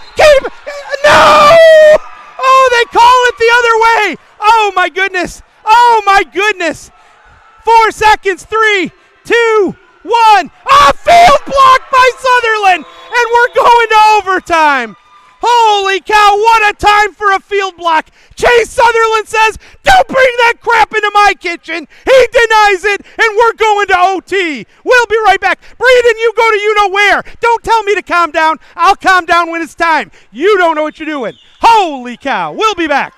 No! Oh, they call it the other way. Oh, my goodness. Oh, my goodness. 4 seconds. 3, 2, 1. A field block by Sutherland. And we're going to overtime. Holy cow, what a time for a field block. Chase Sutherland says, don't bring that crap into my kitchen. He denies it, and we're going to OT. We'll be right back. Braden, you go to you-know-where. Don't tell me to calm down. I'll calm down when it's time. You don't know what you're doing. Holy cow, we'll be back.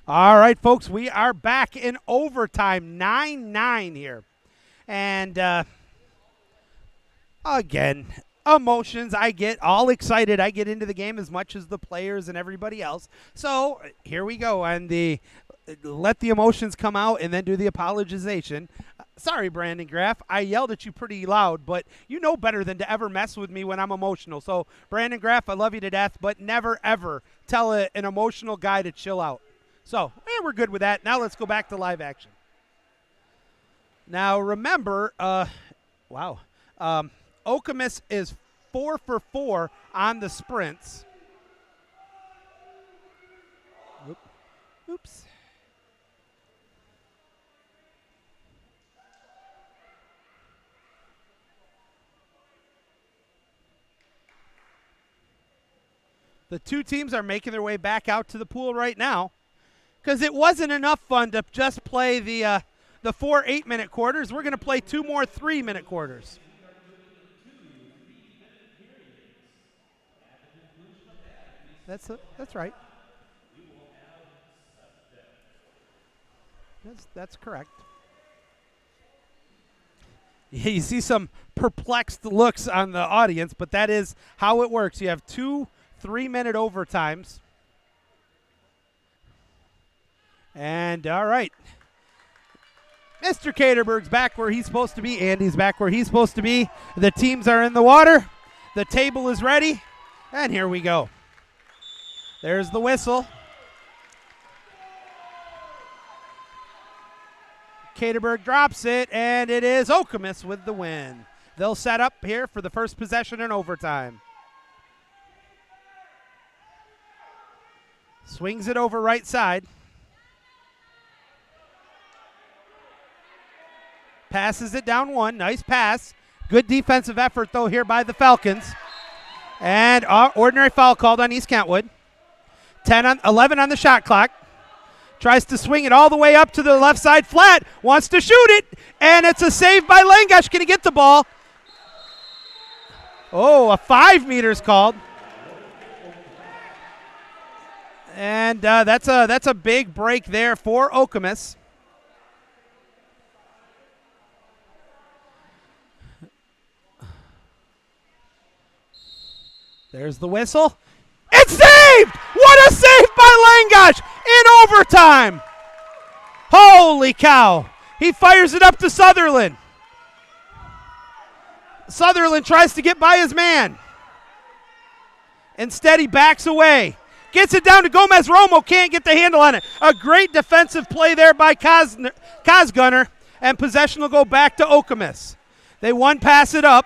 All right, folks, we are back in overtime, 9-9 here. And again, emotions. I get all excited. I get into the game as much as the players and everybody else. So here we go. And let the emotions come out and then do the apologization. Sorry, Brandon Graff. I yelled at you pretty loud, but you know better than to ever mess with me when I'm emotional. So, Brandon Graff, I love you to death, but never, ever tell an emotional guy to chill out. So, we're good with that. Now let's go back to live action. Now, remember, Okemos is 4 for 4 on the sprints. Oops. The two teams are making their way back out to the pool right now because it wasn't enough fun to just play the 4 8-minute quarters. We're going to play 2 more 3-minute quarters. That's right. That's correct. Yeah, you see some perplexed looks on the audience, but that is how it works. You have 2 3-minute overtimes. And all right. Mr. Caterberg's back where he's supposed to be. Andy's back where he's supposed to be. The teams are in the water. The table is ready. And here we go. There's the whistle. Caterberg drops it, and it is Okemos with the win. They'll set up here for the first possession in overtime. Swings it over right side. Passes it down one. Nice pass. Good defensive effort, though, here by the Falcons. And ordinary foul called on East Kentwood. 11 on the shot clock. Tries to swing it all the way up to the left side flat. Wants to shoot it. And it's a save by Langash. Can he get the ball? Oh, a 5 meters called. And that's a big break there for Okemos. There's the whistle. It's saved! What a save by Langash in overtime! Holy cow. He fires it up to Sutherland. Sutherland tries to get by his man. Instead, he backs away. Gets it down to Gomez. Romo can't get the handle on it. A great defensive play there by Cosgunner, and possession will go back to Okemos. They pass it up.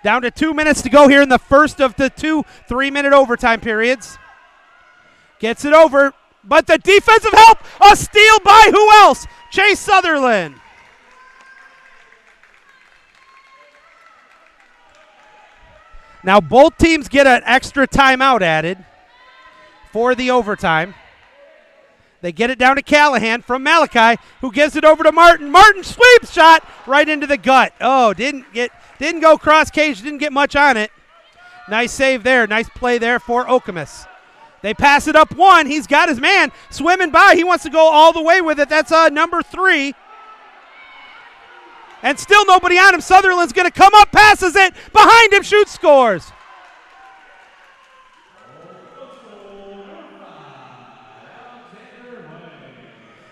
Down to 2 minutes to go here in the first of the 2 3-minute overtime periods. Gets it over, but the defensive help, a steal by who else? Chase Sutherland. Now both teams get an extra timeout added for the overtime. They get it down to Callahan from Malachi, who gives it over to Martin. Martin sweeps shot right into the gut. Oh, didn't go cross cage, didn't get much on it. Nice save there, nice play there for Okemos. They pass it up one. He's got his man swimming by. He wants to go all the way with it. That's number 3. And still nobody on him. Sutherland's going to come up, passes it. Behind him, shoots, scores.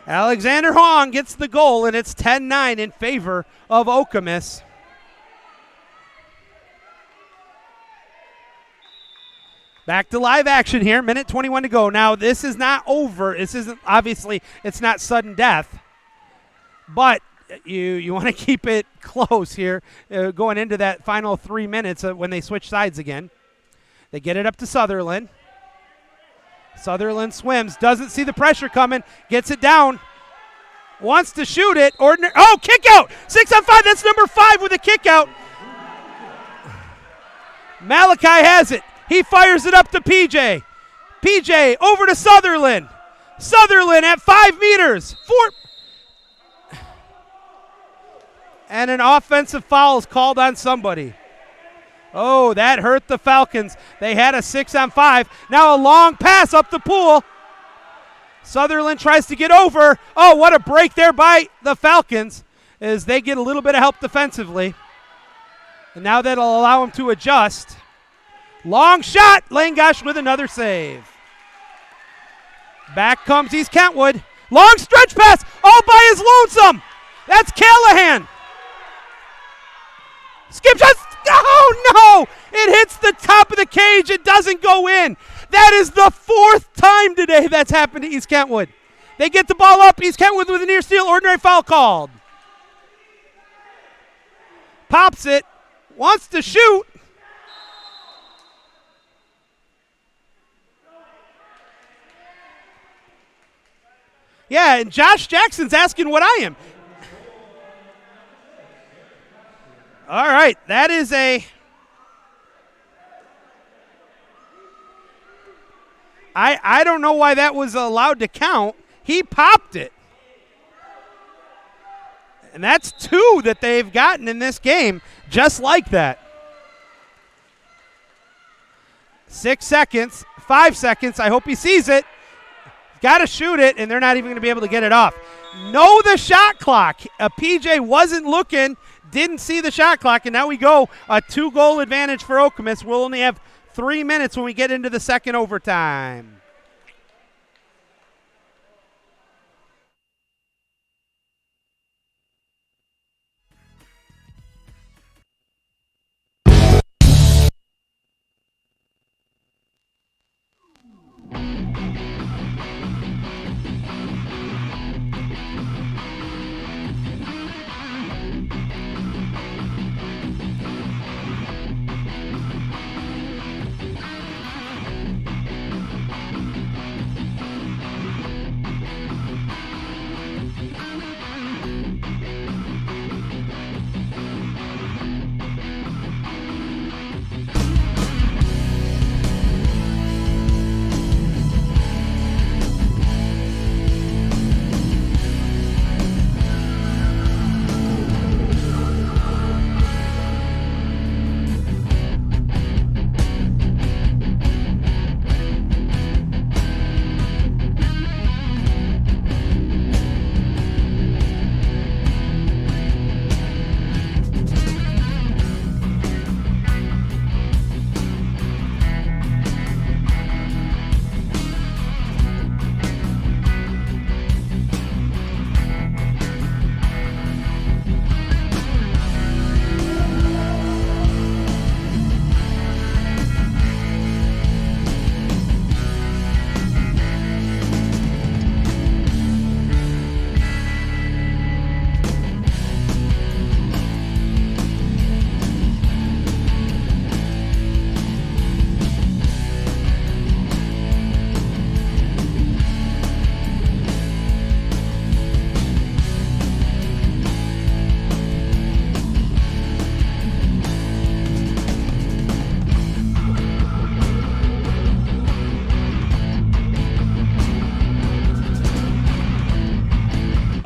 Alexander Hong gets the goal, and it's 10-9 in favor of Okemos. Back to live action here, minute 21 to go. Now, this is not over. This isn't, obviously, it's not sudden death. But you want to keep it close here going into that final 3 minutes when they switch sides again. They get it up to Sutherland. Sutherland swims, doesn't see the pressure coming, gets it down, wants to shoot it. Kick out! 6 on 5, that's number 5 with a kick out. Malachi has it. He fires it up to PJ. PJ over to Sutherland. Sutherland at 5 meters. 4. And an offensive foul is called on somebody. Oh, that hurt the Falcons. They had a 6-on-5. Now a long pass up the pool. Sutherland tries to get over. Oh, what a break there by the Falcons as they get a little bit of help defensively. And now that'll allow them to adjust. Long shot. Langosh with another save. Back comes East Kentwood. Long stretch pass all by his lonesome. That's Callahan. Skip shot. Oh, no. It hits the top of the cage. It doesn't go in. That is the fourth time today that's happened to East Kentwood. They get the ball up. East Kentwood with a near steal. Ordinary foul called. Pops it. Wants to shoot. Yeah, and Josh Jackson's asking what I am. All right, that is I don't know why that was allowed to count. He popped it. And that's 2 that they've gotten in this game, just like that. 6 seconds, 5 seconds. I hope he sees it. Got to shoot it, and they're not even going to be able to get it off. Know the shot clock. PJ wasn't looking, didn't see the shot clock, and now we go a 2-goal advantage for Okemos. We'll only have 3 minutes when we get into the second overtime.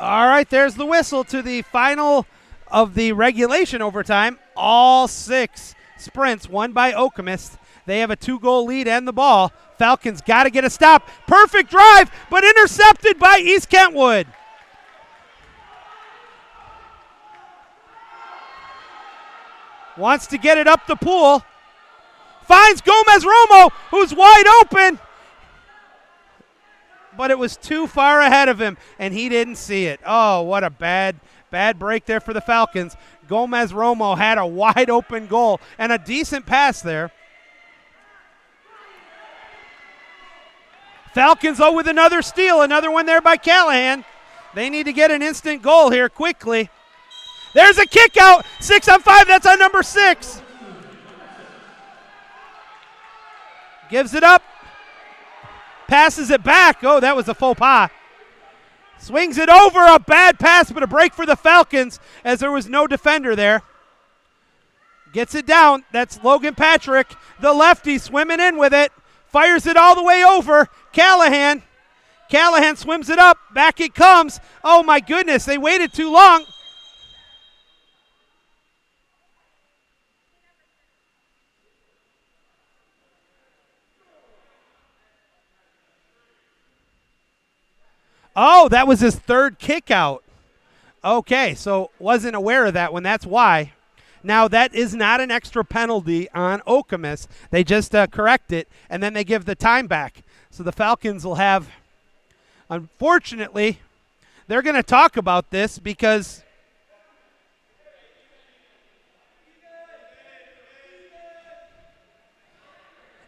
All right, there's the whistle to the final of the regulation overtime. All 6 sprints won by Okemos. They have a 2-goal lead and the ball. Falcons got to get a stop. Perfect drive, but intercepted by East Kentwood. Wants to get it up the pool. Finds Gomez Romo, who's wide open. But it was too far ahead of him, and he didn't see it. Oh, what a bad break there for the Falcons. Gomez Romo had a wide open goal and a decent pass there. Falcons, though, with another steal. Another one there by Callahan. They need to get an instant goal here quickly. There's a kick out. 6-on-5. That's on number 6. Gives it up. Passes it back. Oh, that was a faux pas. Swings it over. A bad pass, but a break for the Falcons as there was no defender there. Gets it down. That's Logan Patrick, the lefty, swimming in with it. Fires it all the way over. Callahan. Callahan swims it up. Back it comes. Oh, my goodness. They waited too long. Oh, that was his third kick out. Okay, so wasn't aware of that one. That's why. Now, that is not an extra penalty on Okemos. They just correct it, and then they give the time back. So the Falcons will have, unfortunately, they're going to talk about this because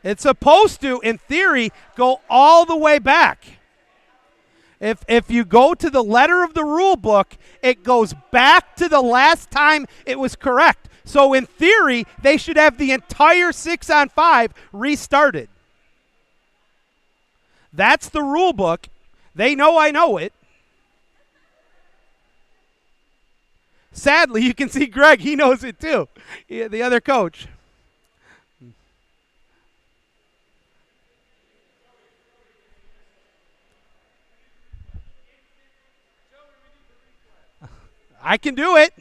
it's supposed to, in theory, go all the way back. If you go to the letter of the rule book, it goes back to the last time it was correct. So in theory, they should have the entire 6-on-5 restarted. That's the rule book. They know I know it. Sadly, you can see Greg. He knows it too. The other coach. I can do it.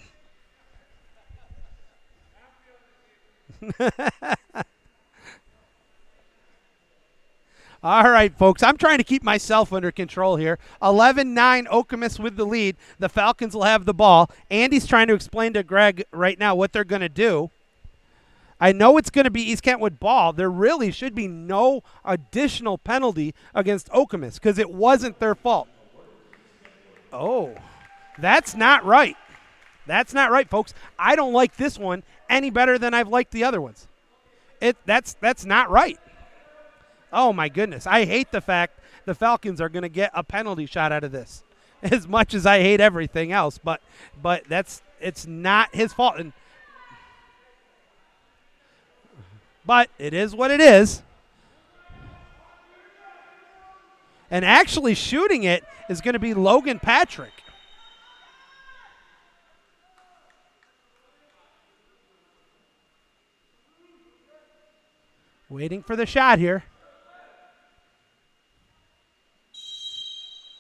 All right, folks. I'm trying to keep myself under control here. 11-9, Okemos with the lead. The Falcons will have the ball. Andy's trying to explain to Greg right now what they're going to do. I know it's going to be East Kentwood ball. There really should be no additional penalty against Okemos because it wasn't their fault. Oh. That's not right. That's not right, folks. I don't like this one any better than I've liked the other ones. That's not right. Oh, my goodness. I hate the fact the Falcons are going to get a penalty shot out of this as much as I hate everything else. But it's not his fault. But it is what it is. And actually shooting it is going to be Logan Patrick. Waiting for the shot here.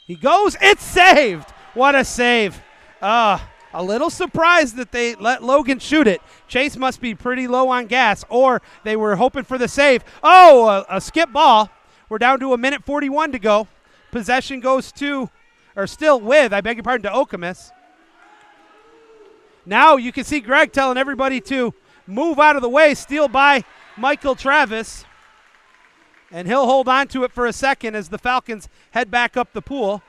He goes. It's saved. What a save. A little surprised that they let Logan shoot it. Chase must be pretty low on gas, or they were hoping for the save. Oh, a skip ball. We're down to 1:41 to go. Possession goes to, or still with, I beg your pardon, to Okemos. Now you can see Greg telling everybody to move out of the way. Steal by Michael Travis. And he'll hold on to it for a second as the Falcons head back up the pool.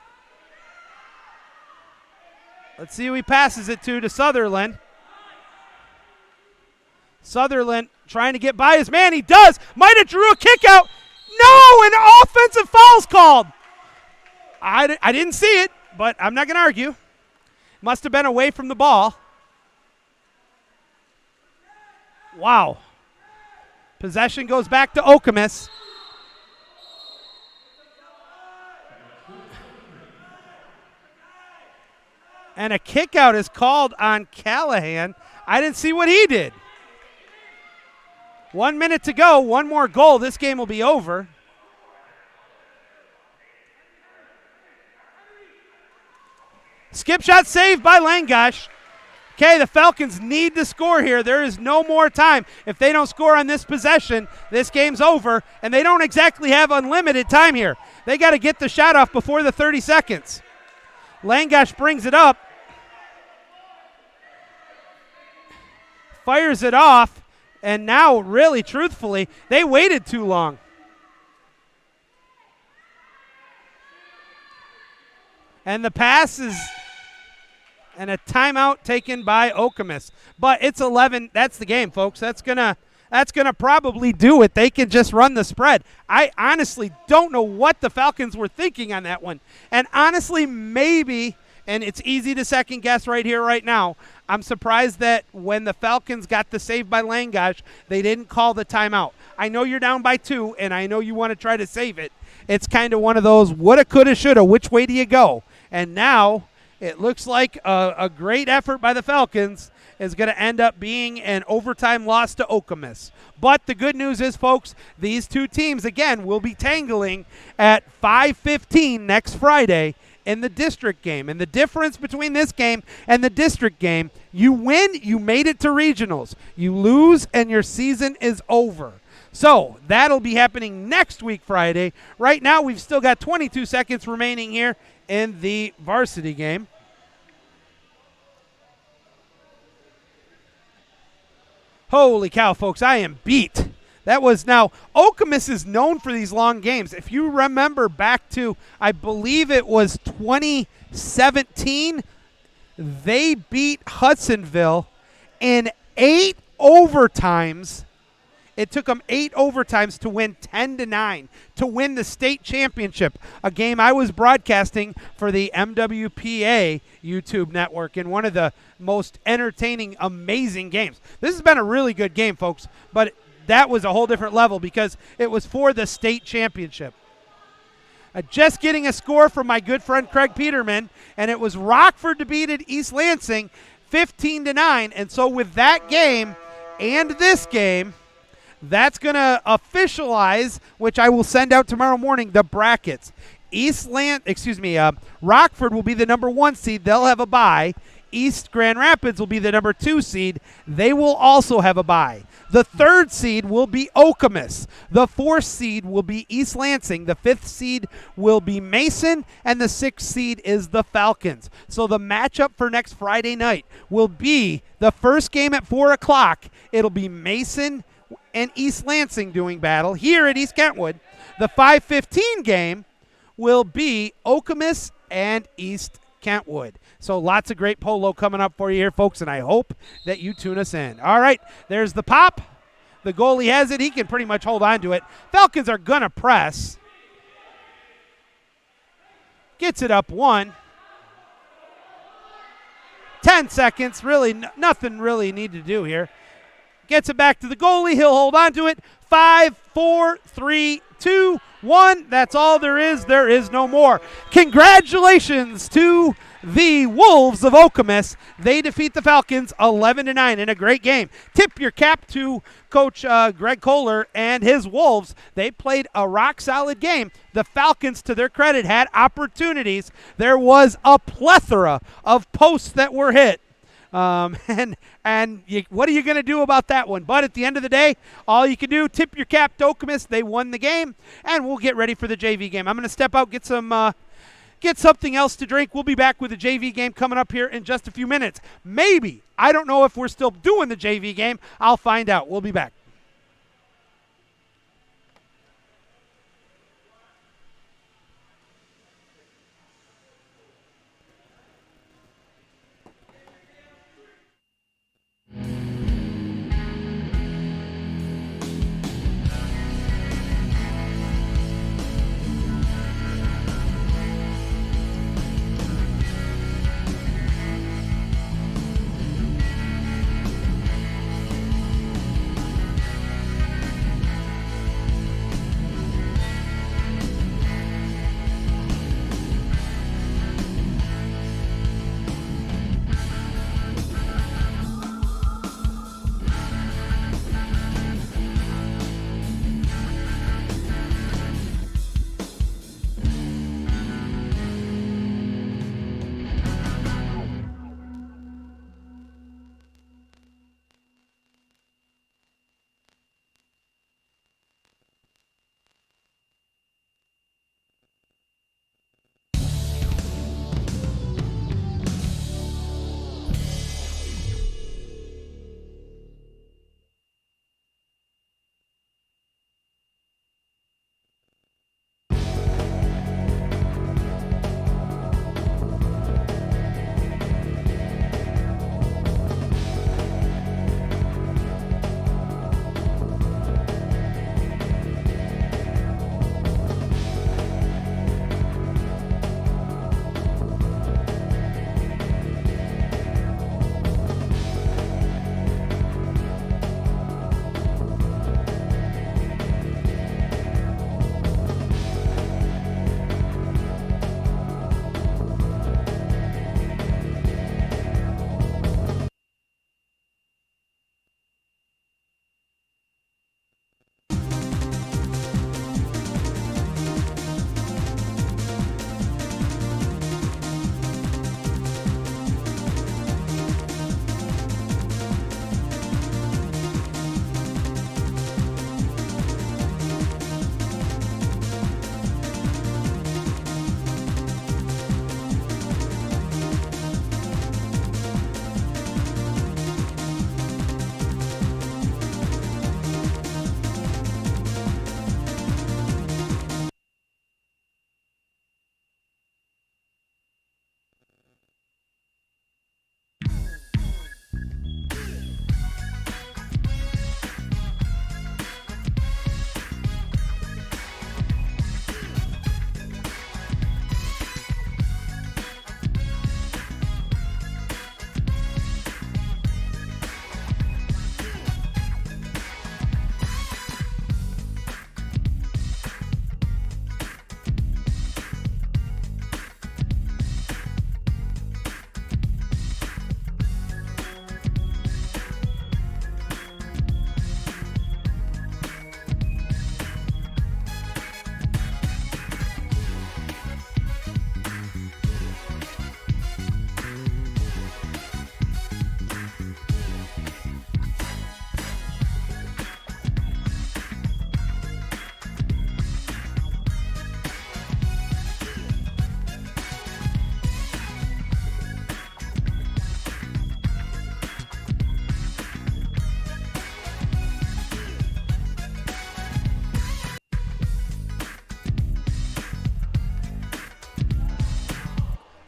Let's see who he passes it to Sutherland. Sutherland trying to get by his man. He does. Might have drew a kick out. No, an offensive foul's called. I didn't see it, but I'm not going to argue. Must have been away from the ball. Wow. Possession goes back to Okemos. And a kick out is called on Callahan. I didn't see what he did. 1 minute to go. One more goal. This game will be over. Skip shot saved by Langosh. Okay, the Falcons need to score here. There is no more time. If they don't score on this possession, this game's over, and they don't exactly have unlimited time here. They got to get the shot off before the 30 seconds. Langosh brings it up. Fires it off. And now, really, truthfully, they waited too long. And the pass is, and a timeout taken by Okemos. But it's 11. That's the game, folks. That's gonna probably do it. They can just run the spread. I honestly don't know what the Falcons were thinking on that one. And honestly, maybe, and it's easy to second guess right here, right now, I'm surprised that when the Falcons got the save by Langosh, they didn't call the timeout. I know you're down by 2, and I know you want to try to save it. It's kind of one of those woulda, coulda, shoulda, which way do you go? And now it looks like a great effort by the Falcons is going to end up being an overtime loss to Okemos. But the good news is, folks, these two teams, again, will be tangling at 5:15 next Friday in the district game. And the difference between this game and the district game, you win, you made it to regionals. You lose, and your season is over. So that'll be happening next week, Friday. Right now, we've still got 22 seconds remaining here in the varsity game. Holy cow, folks, I am beat. That was now, Okemos is known for these long games. If you remember back to, I believe it was 2017, they beat Hudsonville in 8 overtimes. It took them 8 overtimes to win 10-9 to win the state championship, a game I was broadcasting for the MWPA YouTube network in one of the most entertaining, amazing games. This has been a really good game, folks, but that was a whole different level because it was for the state championship. Just getting a score from my good friend Craig Peterman, and it was Rockford defeated East Lansing 15-9. And so with that game and this game, that's going to officialize, which I will send out tomorrow morning, the brackets. Rockford will be the number 1 seed. They'll have a bye. East Grand Rapids will be the number 2 seed. They will also have a bye. The 3rd seed will be Okemos. The 4th seed will be East Lansing. The 5th seed will be Mason. And the 6th seed is the Falcons. So the matchup for next Friday night will be the first game at 4 o'clock. It'll be Mason and East Lansing doing battle here at East Kentwood. The 5:15 game will be Okemos and East Kentwood. So lots of great polo coming up for you here, folks, and I hope that you tune us in. All right, there's the pop. The goalie has it. He can pretty much hold on to it. Falcons are going to press. Gets it up 1. 10 seconds. Really, nothing really need to do here. Gets it back to the goalie. He'll hold on to it. 5, 4, 3, 2, 1. That's all there is. There is no more. Congratulations to the Wolves of Okemos. They defeat the Falcons 11-9 in a great game. Tip your cap to Coach Greg Kohler and his Wolves. They played a rock-solid game. The Falcons, to their credit, had opportunities. There was a plethora of posts that were hit. What are you going to do about that one? But at the end of the day, all you can do, tip your cap to Okemos. They won the game, and we'll get ready for the JV game. I'm going to step out, get something else to drink. We'll be back with the JV game coming up here in just a few minutes. Maybe. I don't know if we're still doing the JV game. I'll find out. We'll be back.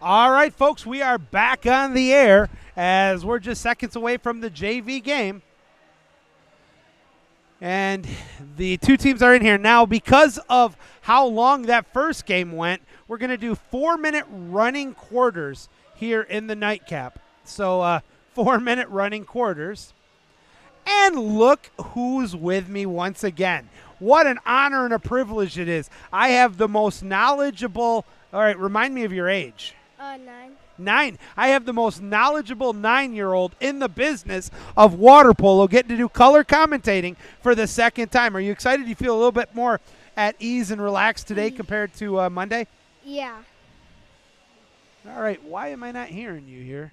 All right, folks, we are back on the air as we're just seconds away from the JV game. And the two teams are in here. Now, because of how long that first game went, we're going to do 4-minute running quarters here in the nightcap. So 4-minute running quarters. And look who's with me once again. What an honor and a privilege it is. I have the most knowledgeable, all right, remind me of your age. 9. I have the most knowledgeable 9-year-old in the business of water polo getting to do color commentating for the second time. Are you excited? Do you feel a little bit more at ease and relaxed today compared to Monday? Yeah. All right. Why am I not hearing you here?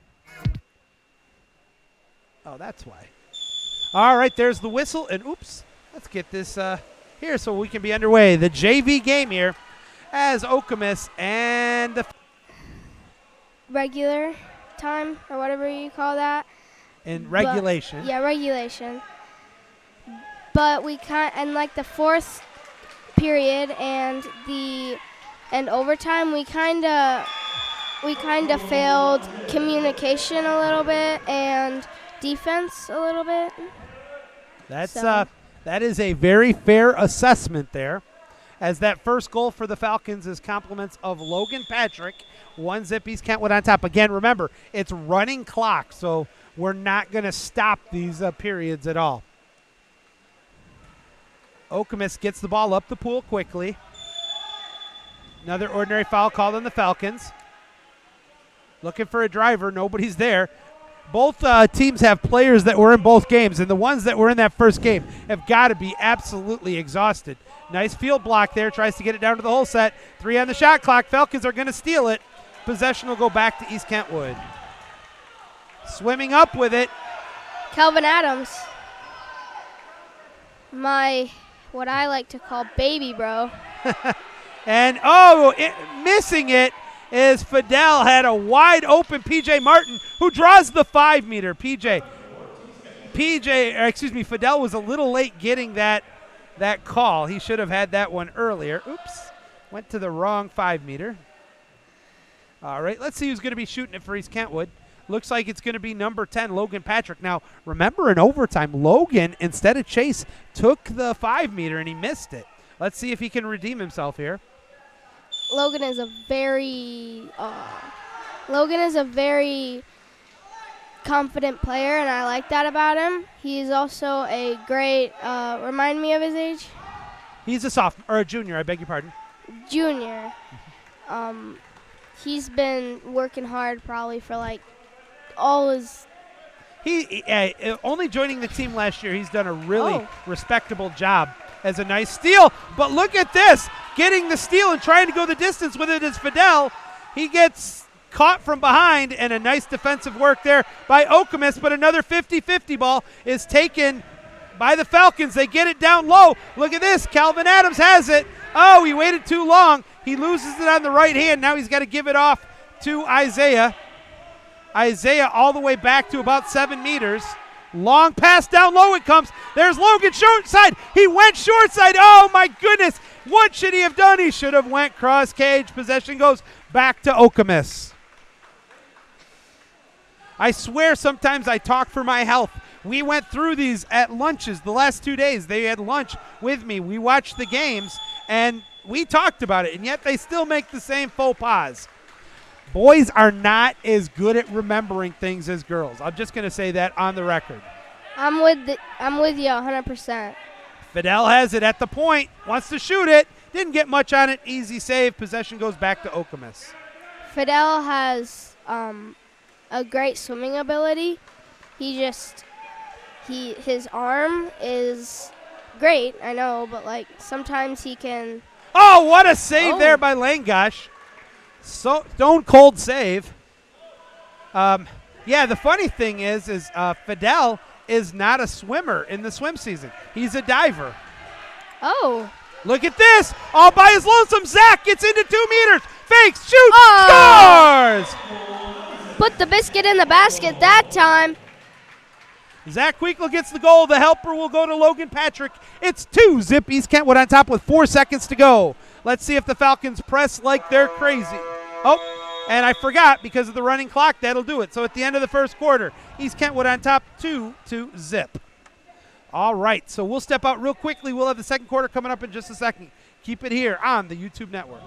Oh, that's why. All right. There's the whistle. And oops, let's get this here so we can be underway. The JV game here as Okemos and the Regular time or whatever you call that. in regulation. Yeah, regulation. But we and like the fourth period and overtime, we kind of failed communication a little bit and defense a little bit. That is a very fair assessment there, as that first goal for the Falcons is compliments of Logan Patrick. 1-0 East Kentwood on top. Again, remember, it's running clock, so we're not going to stop these periods at all. Okemos gets the ball up the pool quickly. Another ordinary foul called on the Falcons. Looking for a driver. Nobody's there. Both teams have players that were in both games, and the ones that were in that first game have got to be absolutely exhausted. Nice field block there. Tries to get it down to the whole set. 3 on the shot clock. Falcons are going to steal it. Possession will go back to East Kentwood. Swimming up with it. Calvin Adams. What I like to call baby bro. And, missing it is Fidel. Had a wide open P.J. Martin, who draws the 5-meter. Fidel was a little late getting that call. He should have had that one earlier. Oops. Went to the wrong 5-meter. All right, let's see who's going to be shooting it for East Kentwood. Looks like it's going to be number 10, Logan Patrick. Now, remember in overtime, Logan, instead of Chase, took the 5-meter and he missed it. Let's see if he can redeem himself here. Logan is a very confident player, and I like that about him. He's also a great, remind me of his age? He's a sophomore, or a junior, I beg your pardon. Junior. He's been working hard probably for all his. He only joining the team last year, he's done a really respectable job as a nice steal. But look at this, getting the steal and trying to go the distance with it is Fidel. He gets caught from behind, and a nice defensive work there by Okemos, but another 50-50 ball is taken by the Falcons. They get it down low. Look at this, Calvin Adams has it. Oh, he waited too long. He loses it on the right hand. Now he's got to give it off to Isaiah. Isaiah all the way back to about 7 meters. Long pass down low it comes. There's Logan short side. He went short side. Oh, my goodness. What should he have done? He should have went cross cage. Possession goes back to Okemos. I swear sometimes I talk for my health. We went through these at lunches the last 2 days. They had lunch with me. We watched the games, and we talked about it, and yet they still make the same faux pas. Boys are not as good at remembering things as girls. I'm just going to say that on the record. I'm with you 100%. Fidel has it at the point, wants to shoot it, didn't get much on it, easy save. Possession goes back to Okemos. Fidel has a great swimming ability. His arm is great, I know, but sometimes he can. Oh, what a save there by Langosh. So stone cold save. The funny thing is Fidel is not a swimmer in the swim season. He's a diver. Oh. Look at this. All by his lonesome. Zach gets into 2 meters. Fakes, shoots, scores. Put the biscuit in the basket that time. Zach Queekle gets the goal. The helper will go to Logan Patrick. It's 2-0 East Kentwood on top with 4 seconds to go. Let's see if the Falcons press like they're crazy. Oh, And I forgot, because of the running clock, that'll do it. So at the end of the first quarter, East Kentwood on top 2-0. All right, so we'll step out real quickly. We'll have the second quarter coming up in just a second. Keep it here on the YouTube network.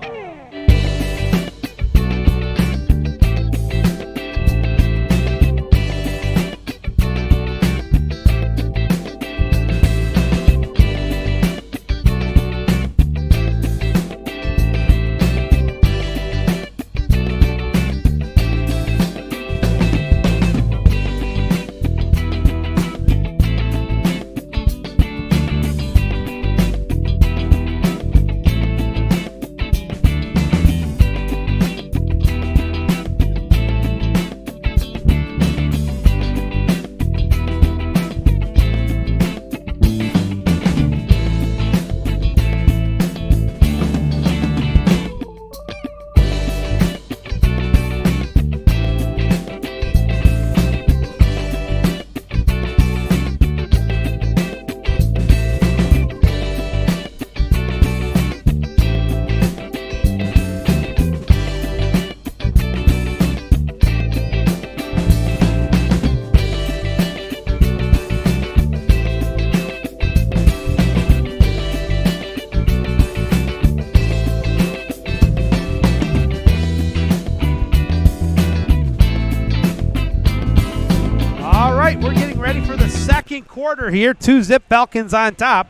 We're getting ready for the second quarter here. 2-0 Falcons on top.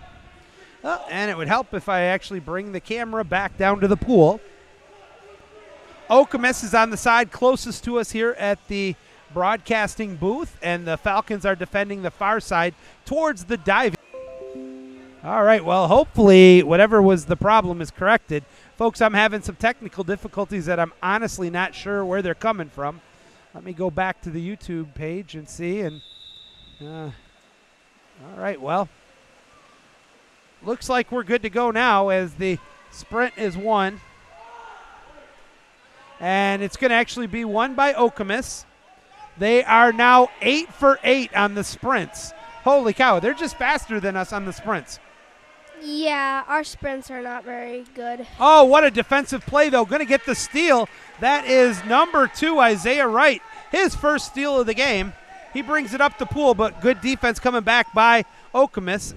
And it would help if I actually bring the camera back down to the pool. Okemos is on the side closest to us here at the broadcasting booth, and the Falcons are defending the far side towards the diving. All right, well, hopefully whatever was the problem is corrected. Folks, I'm having some technical difficulties that I'm honestly not sure where they're coming from. Let me go back to the YouTube page and see. And all right, well, looks like we're good to go now as the sprint is won. And it's going to actually be won by Okemos. They are now 8 for 8 on the sprints. Holy cow, they're just faster than us on the sprints. Yeah, our sprints are not very good. Oh, what a defensive play, though. Going to get the steal. That is number 2, Isaiah Wright. His first steal of the game. He brings it up the pool, but good defense coming back by Okemos.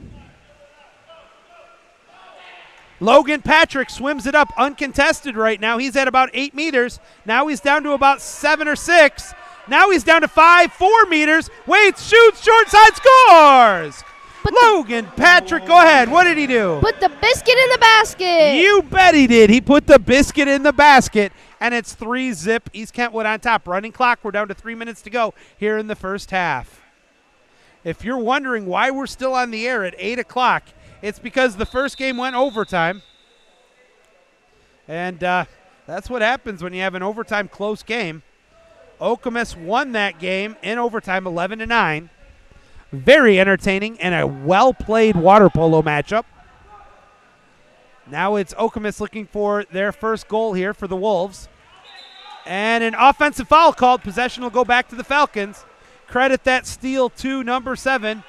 Logan Patrick swims it up uncontested right now. He's at about 8 meters. Now he's down to about 7 or 6. Now he's down to 4 meters. Waits, shoots, short side, scores! Logan Patrick, go ahead. What did he do? Put the biscuit in the basket. You bet he did. He put the biscuit in the basket, and it's 3-0. East Kentwood on top. Running clock. We're down to 3 minutes to go here in the first half. If you're wondering why we're still on the air at 8 o'clock, it's because the first game went overtime. And that's what happens when you have an overtime close game. Okemos won that game in overtime 11-9. Very entertaining and a well-played water polo matchup. Now it's Okemos looking for their first goal here for the Wolves. And an offensive foul called. Possession will go back to the Falcons. Credit that steal to number 7.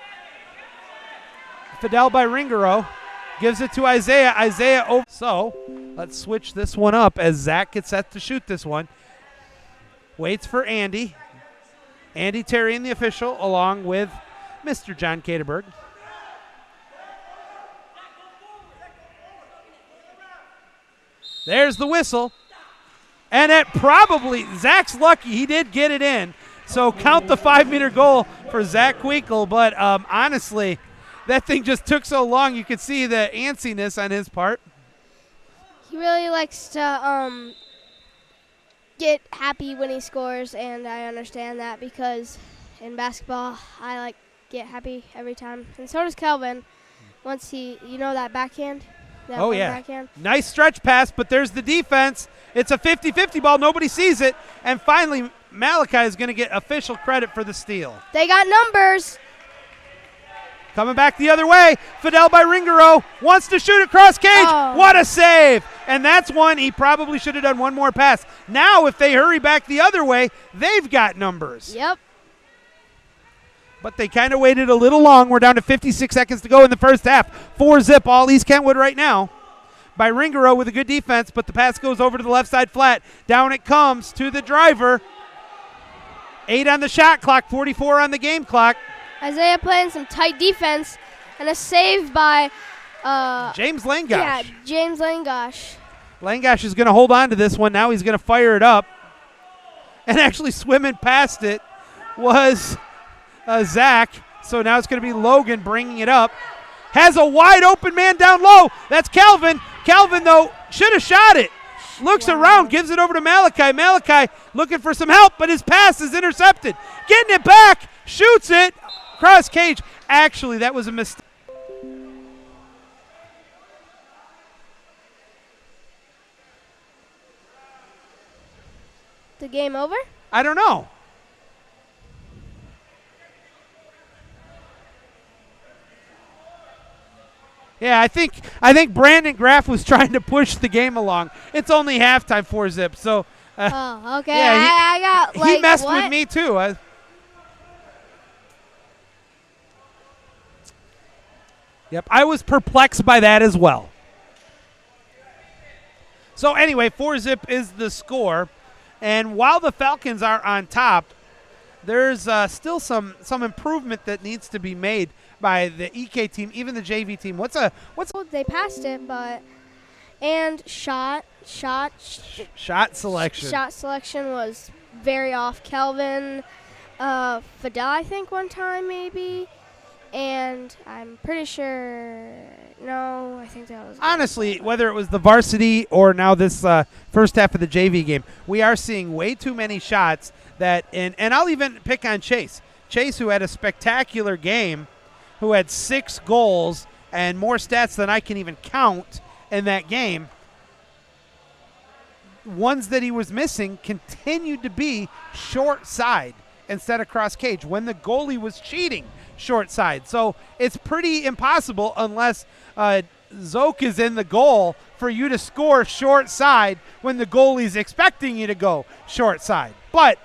Fidel by Ringaro. Gives it to Isaiah. Isaiah over. So let's switch this one up as Zach gets set to shoot this one. Waits for Andy. Andy Terry in the official along with Mr. John Caterberg. There's the whistle. And it probably, Zach's lucky, he did get it in. So count the 5-meter goal for Zach Queekle. But honestly, that thing just took so long. You could see the antsiness on his part. He really likes to get happy when he scores, and I understand that because in basketball, I get happy every time. And so does Kelvin. Once that backhand. Oh, yeah. Backhand. Nice stretch pass, but there's the defense. It's a 50-50 ball. Nobody sees it. And finally, Malachi is going to get official credit for the steal. They got numbers. Coming back the other way. Fidel by Ringaro wants to shoot across cage. Oh. What a save. And that's one he probably should have done one more pass. Now, if they hurry back the other way, they've got numbers. Yep. But they kind of waited a little long. We're down to 56 seconds to go in the first half. 4-0 all East Kentwood right now. by Ringaro with a good defense, but the pass goes over to the left side flat. Down it comes to the driver. 8 on the shot clock, 44 on the game clock. Isaiah playing some tight defense, and a save by James Langosh. Yeah, James Langosh. Langosh is going to hold on to this one. Now he's going to fire it up. And actually swimming past it was Zach. So now it's going to be Logan bringing it up. Has a wide open man down low. That's Calvin. Calvin, though, should have shot it. Looks around, gives it over to Malachi. Malachi looking for some help, but his pass is intercepted. Getting it back, shoots it, cross cage. Actually, that was a mistake. The game over? I don't know. Yeah, I think Brandon Graff was trying to push the game along. It's only halftime 4-zip, so. Oh, okay. Yeah, I got like he messed what? with me too. Yep, I was perplexed by that as well. So anyway, 4-zip is the score, and while the Falcons are on top, there's still some improvement that needs to be made by the EK team, even the JV team. What's They passed it, but and shot selection. Shot selection was very off. Kelvin Fidel, I think one time maybe, and I'm pretty sure. No, I think that was. Honestly, whether it was the varsity or now this first half of the JV game, we are seeing way too many shots that, and I'll even pick on Chase. Chase, who had a spectacular game, who had 6 goals and more stats than I can even count in that game. Ones that he was missing continued to be short side instead of cross cage when the goalie was cheating short side. So it's pretty impossible unless Zoke is in the goal for you to score short side when the goalie's expecting you to go short side. But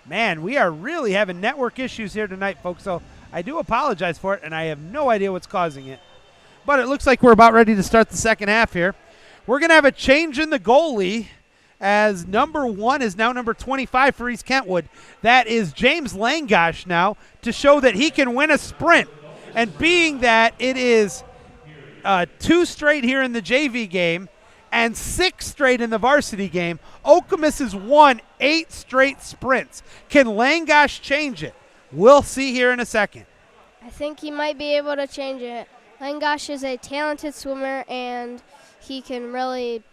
man, we are really having network issues here tonight, folks, so I do apologize for it, and I have no idea what's causing it. But it looks like we're about ready to start the second half here. We're going to have a change in the goalie as number 1 is now number 25 for East Kentwood. That is James Langosh now to show that he can win a sprint. And being that it is 2 straight here in the JV game, and 6 straight in the varsity game, Okemos has won 8 straight sprints. Can Langosh change it? We'll see here in a second. I think he might be able to change it. Langosh is a talented swimmer, and he can really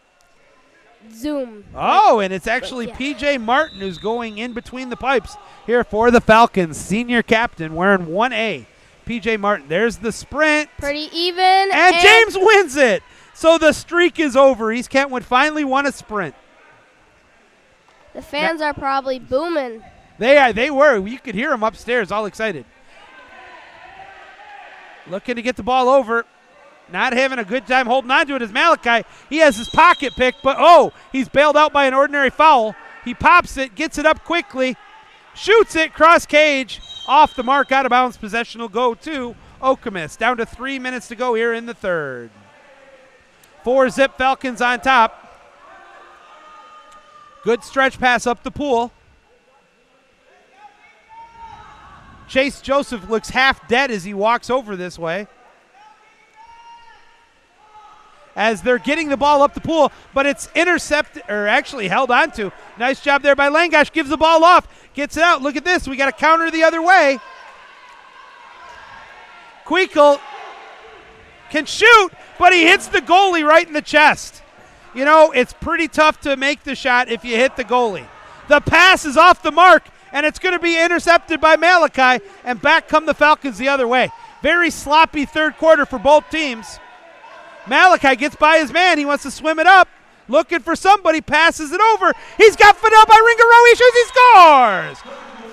zoom. Oh, and it's actually PJ Martin who's going in between the pipes here for the Falcons. Senior captain wearing 1A. PJ Martin. There's the sprint. Pretty even. And James wins it. So the streak is over. East Kentwood finally won a sprint. The fans are probably booming. They were. You could hear them upstairs, all excited. Looking to get the ball over. Not having a good time holding on to it is Malachi. He has his pocket picked, but he's bailed out by an ordinary foul. He pops it, gets it up quickly, shoots it, cross cage, off the mark, out of bounds. Possession will go to Okemos. Down to 3 minutes to go here in the third. 4-zip Falcons on top. Good stretch pass up the pool. Chase Joseph looks half dead as he walks over this way. As they're getting the ball up the pool, but it's intercepted, or actually held on to. Nice job there by Langosh. Gives the ball off. Gets it out. Look at this. We got a counter the other way. Queekle can shoot, but he hits the goalie right in the chest. You know, it's pretty tough to make the shot if you hit the goalie. The pass is off the mark, and it's going to be intercepted by Malachi, and back come the Falcons the other way. Very sloppy third quarter for both teams. Malachi gets by his man. He wants to swim it up. Looking for somebody, passes it over. He's got Fidel by Ringaro. He shoots, he scores!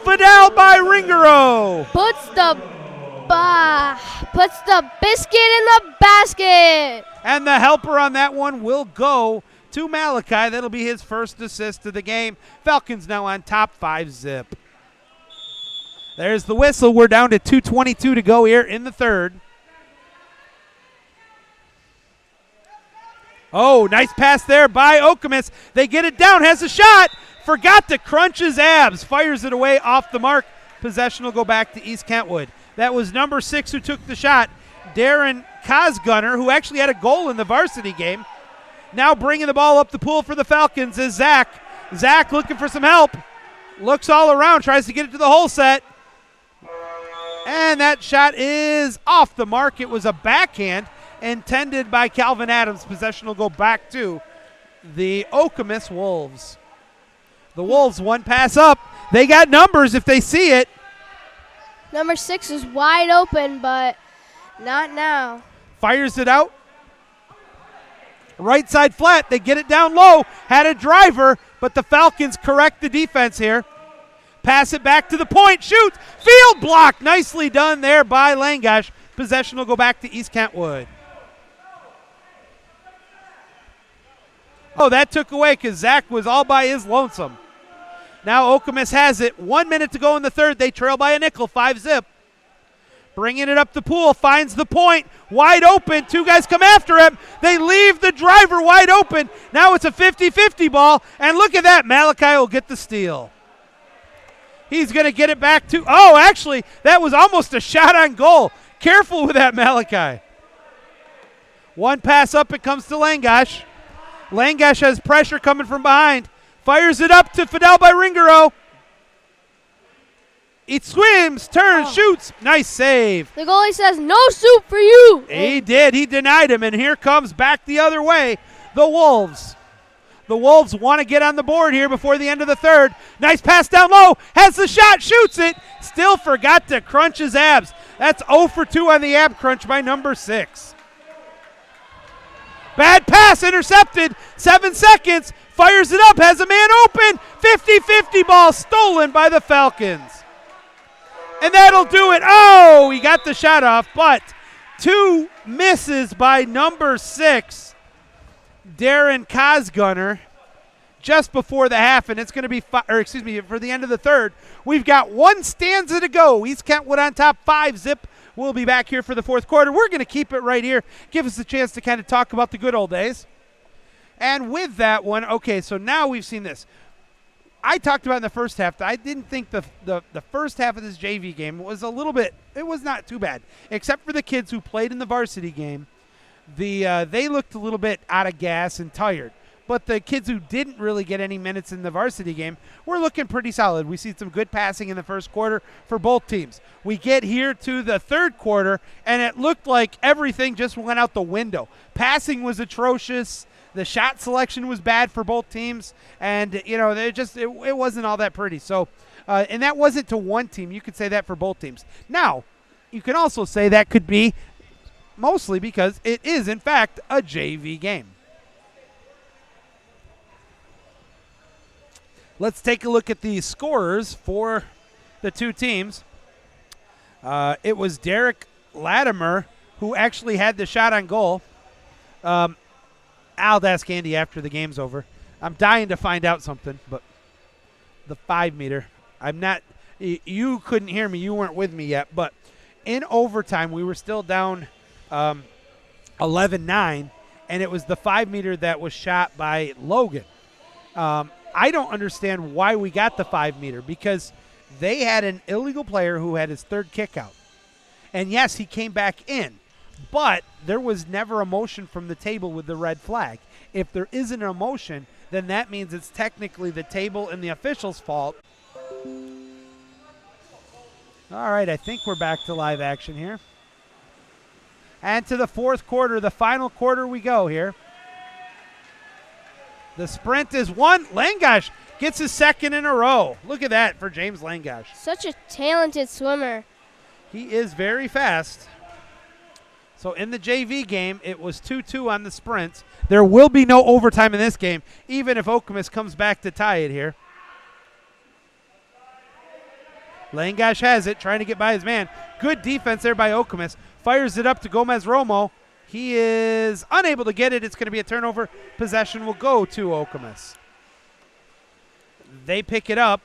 Fidel by Ringaro. Puts the biscuit in the basket. And the helper on that one will go to Malachi. That'll be his first assist of the game. Falcons now on top, 5-zip. There's the whistle. We're down to 2:22 to go here in the third. Oh, nice pass there by Okemos. They get it down, has a shot. Forgot to crunch his abs. Fires it away off the mark. Possession will go back to East Kentwood. That was number 6 who took the shot, Darren Cosgunner, who actually had a goal in the varsity game. Now bringing the ball up the pool for the Falcons is Zach. Zach looking for some help. Looks all around, tries to get it to the hole set. And that shot is off the mark. It was a backhand intended by Calvin Adams. Possession will go back to the Okemos Wolves. The Wolves, one pass up. They got numbers if they see it. Number 6 is wide open, but not now. Fires it out. Right side flat. They get it down low. Had a driver, but the Falcons correct the defense here. Pass it back to the point. Shoot. Field block. Nicely done there by Langash. Possession will go back to East Kentwood. Oh, that took away because Zach was all by his lonesome. Now Okemos has it. 1 minute to go in the third. They trail by a nickel. 5-zip. Bringing it up the pool. Finds the point. Wide open. 2 guys come after him. They leave the driver wide open. Now it's a 50-50 ball. And look at that. Malachi will get the steal. He's going to get it back to. Oh, actually, that was almost a shot on goal. Careful with that, Malachi. One pass up. It comes to Langash. Langash has pressure coming from behind. Fires it up to Fidel by Ringaro. He swims, turns, shoots. Nice save. The goalie says, no soup for you. He did. He denied him, and here comes back the other way the Wolves. The Wolves want to get on the board here before the end of the third. Nice pass down low. Has the shot, shoots it. Still forgot to crunch his abs. That's 0 for 2 on the ab crunch by number 6. Bad pass, intercepted. 7 seconds. Fires it up, has a man open. 50-50 ball stolen by the Falcons. And that'll do it. Oh, he got the shot off, but 2 misses by number 6, Darren Cosgunner, just before the half, and it's going to be, for the end of the third. We've got 1 stanza to go. East Kentwood on top, 5-zip. We'll be back here for the fourth quarter. We're going to keep it right here. Give us a chance to kind of talk about the good old days. And with that one, okay, so now we've seen this. I talked about in the first half that I didn't think the first half of this JV game was a little bit, it was not too bad. Except for the kids who played in the varsity game. They looked a little bit out of gas and tired. But the kids who didn't really get any minutes in the varsity game were looking pretty solid. We see some good passing in the first quarter for both teams. We get here to the third quarter, and it looked like everything just went out the window. Passing was atrocious. The shot selection was bad for both teams, and it wasn't all that pretty. So, and that wasn't to one team. You could say that for both teams. Now, you can also say that could be mostly because it is, in fact, a JV game. Let's take a look at the scorers for the two teams. It was Derek Latimer who actually had the shot on goal. I'll ask Andy after the game's over. I'm dying to find out something, but the 5-meter. You couldn't hear me. You weren't with me yet, but in overtime, we were still down 11-9, and it was the 5-meter that was shot by Logan. I don't understand why we got the 5-meter because they had an illegal player who had his third kick out. And yes, he came back in, but there was never a motion from the table with the red flag. If there isn't a motion, then that means it's technically the table and the official's fault. All right, I think we're back to live action here. And to the fourth quarter, the final quarter we go here. The sprint is won. Langash gets his second in a row. Look at that for James Langash. Such a talented swimmer. He is very fast. So in the JV game, it was 2-2 on the sprints. There will be no overtime in this game, even if Okemos comes back to tie it here. Langash has it, trying to get by his man. Good defense there by Okemos. Fires it up to Gomez Romo. He is unable to get it. It's going to be a turnover. Possession will go to Okemos. They pick it up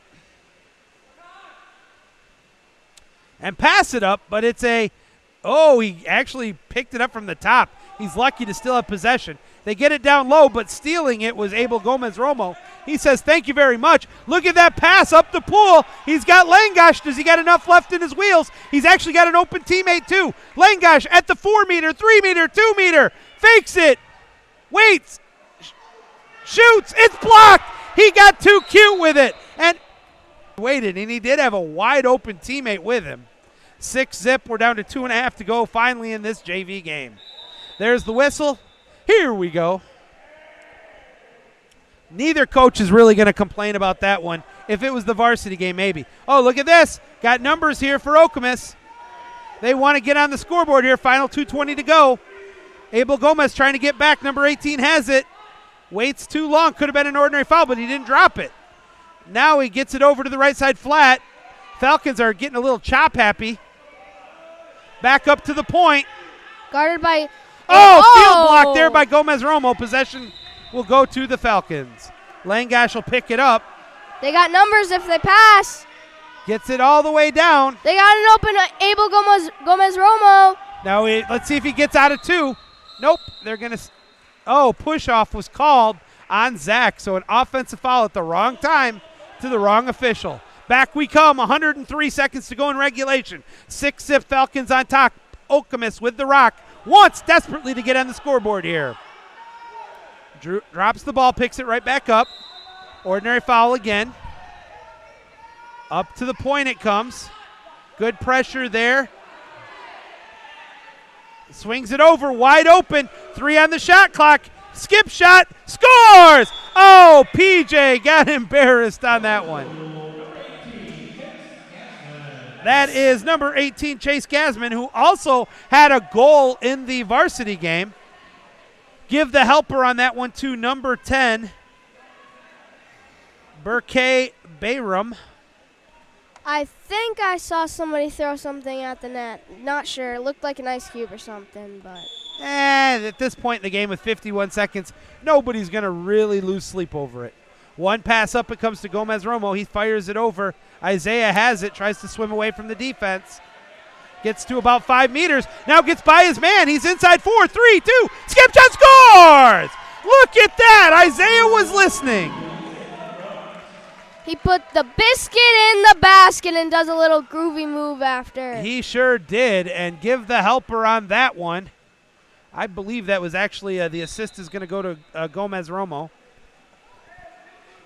and pass it up, but it's he actually picked it up from the top. He's lucky to still have possession. They get it down low, but stealing it was Abel Gomez-Romo. He says, thank you very much. Look at that pass up the pool. He's got Langosh. Does he got enough left in his wheels? He's actually got an open teammate, too. Langosh at the 4 meter, 3 meter, 2 meter. Fakes it. Waits. Shoots. It's blocked. He got too cute with it. And waited, and he did have a wide open teammate with him. 6-zip. We're down to 2.5 to go finally in this JV game. There's the whistle. Here we go. Neither coach is really going to complain about that one. If it was the varsity game, maybe. Oh, look at this. Got numbers here for Okemos. They want to get on the scoreboard here. Final 2:20 to go. Abel Gomez trying to get back. Number 18 has it. Waits too long. Could have been an ordinary foul, but he didn't drop it. Now he gets it over to the right side flat. Falcons are getting a little chop happy. Back up to the point. Guarded by... Field block there by Gomez-Romo. Possession will go to the Falcons. Langosh will pick it up. They got numbers if they pass. Gets it all the way down. They got an open Abel Gomez-Romo. Now let's see if he gets out of 2. Nope. They're going to... push off was called on Zach. So an offensive foul at the wrong time to the wrong official. Back we come. 103 seconds to go in regulation. 6-zip Falcons on top. Okemos with the rock. Wants desperately to get on the scoreboard here. Drops the ball, picks it right back up. Ordinary foul again. Up to the point it comes. Good pressure there. Swings it over, wide open. 3 on the shot clock. Skip shot, scores! Oh, PJ got embarrassed on that one. That is number 18, Chase Gasman, who also had a goal in the varsity game. Give the helper on that one to number 10, Burke Bayram. I think I saw somebody throw something at the net. Not sure. It looked like an ice cube or something, but... At this point in the game with 51 seconds, nobody's going to really lose sleep over it. One pass up, it comes to Gomez-Romo. He fires it over. Isaiah has it, tries to swim away from the defense. Gets to about 5 meters. Now gets by his man. He's inside 4, 3, 2. Skip shot, scores! Look at that. Isaiah was listening. He put the biscuit in the basket and does a little groovy move after. He sure did, and give the helper on that one. I believe that was actually the assist is going to go to Gomez-Romo.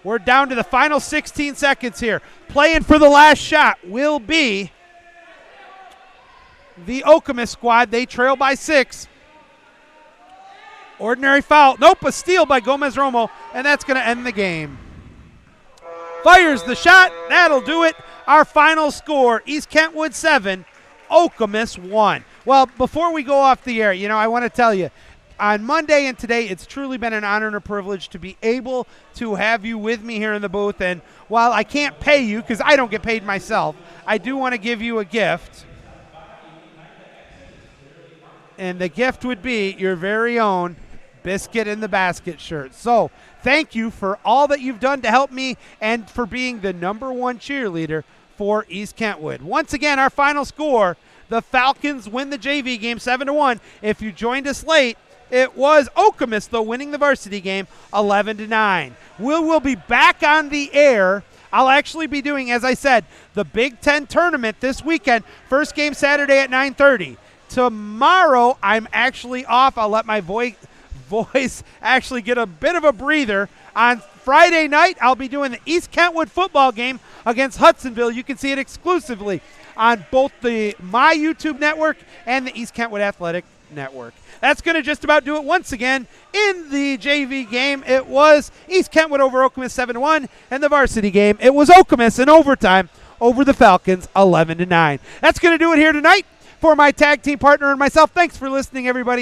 We're down to the final 16 seconds here. Playing for the last shot will be the Okemos squad. They trail by 6. Ordinary foul. Nope, a steal by Gomez-Romo, and that's going to end the game. Fires the shot. That'll do it. Our final score, East Kentwood 7, Okemos 1. Well, before we go off the air, I want to tell you, on Monday and today, it's truly been an honor and a privilege to be able to have you with me here in the booth. And while I can't pay you, because I don't get paid myself, I do want to give you a gift. And the gift would be your very own Biscuit in the Basket shirt. So thank you for all that you've done to help me and for being the number 1 cheerleader for East Kentwood. Once again, our final score, the Falcons win the JV game 7-1. If you joined us late, it was Okemos, though, winning the varsity game 11-9. We'll be back on the air. I'll actually be doing, as I said, the Big Ten tournament this weekend. First game Saturday at 9:30. Tomorrow, I'm actually off. I'll let my voice actually get a bit of a breather. On Friday night, I'll be doing the East Kentwood football game against Hudsonville. You can see it exclusively on both my YouTube network and the East Kentwood Athletic Network. That's going to just about do it once again. In the JV game, it was East Kentwood over Okemos 7-1, and the varsity game, it was Okemos in overtime over the Falcons 11-9. That's going to do it here tonight for my tag team partner and myself. Thanks for listening, everybody.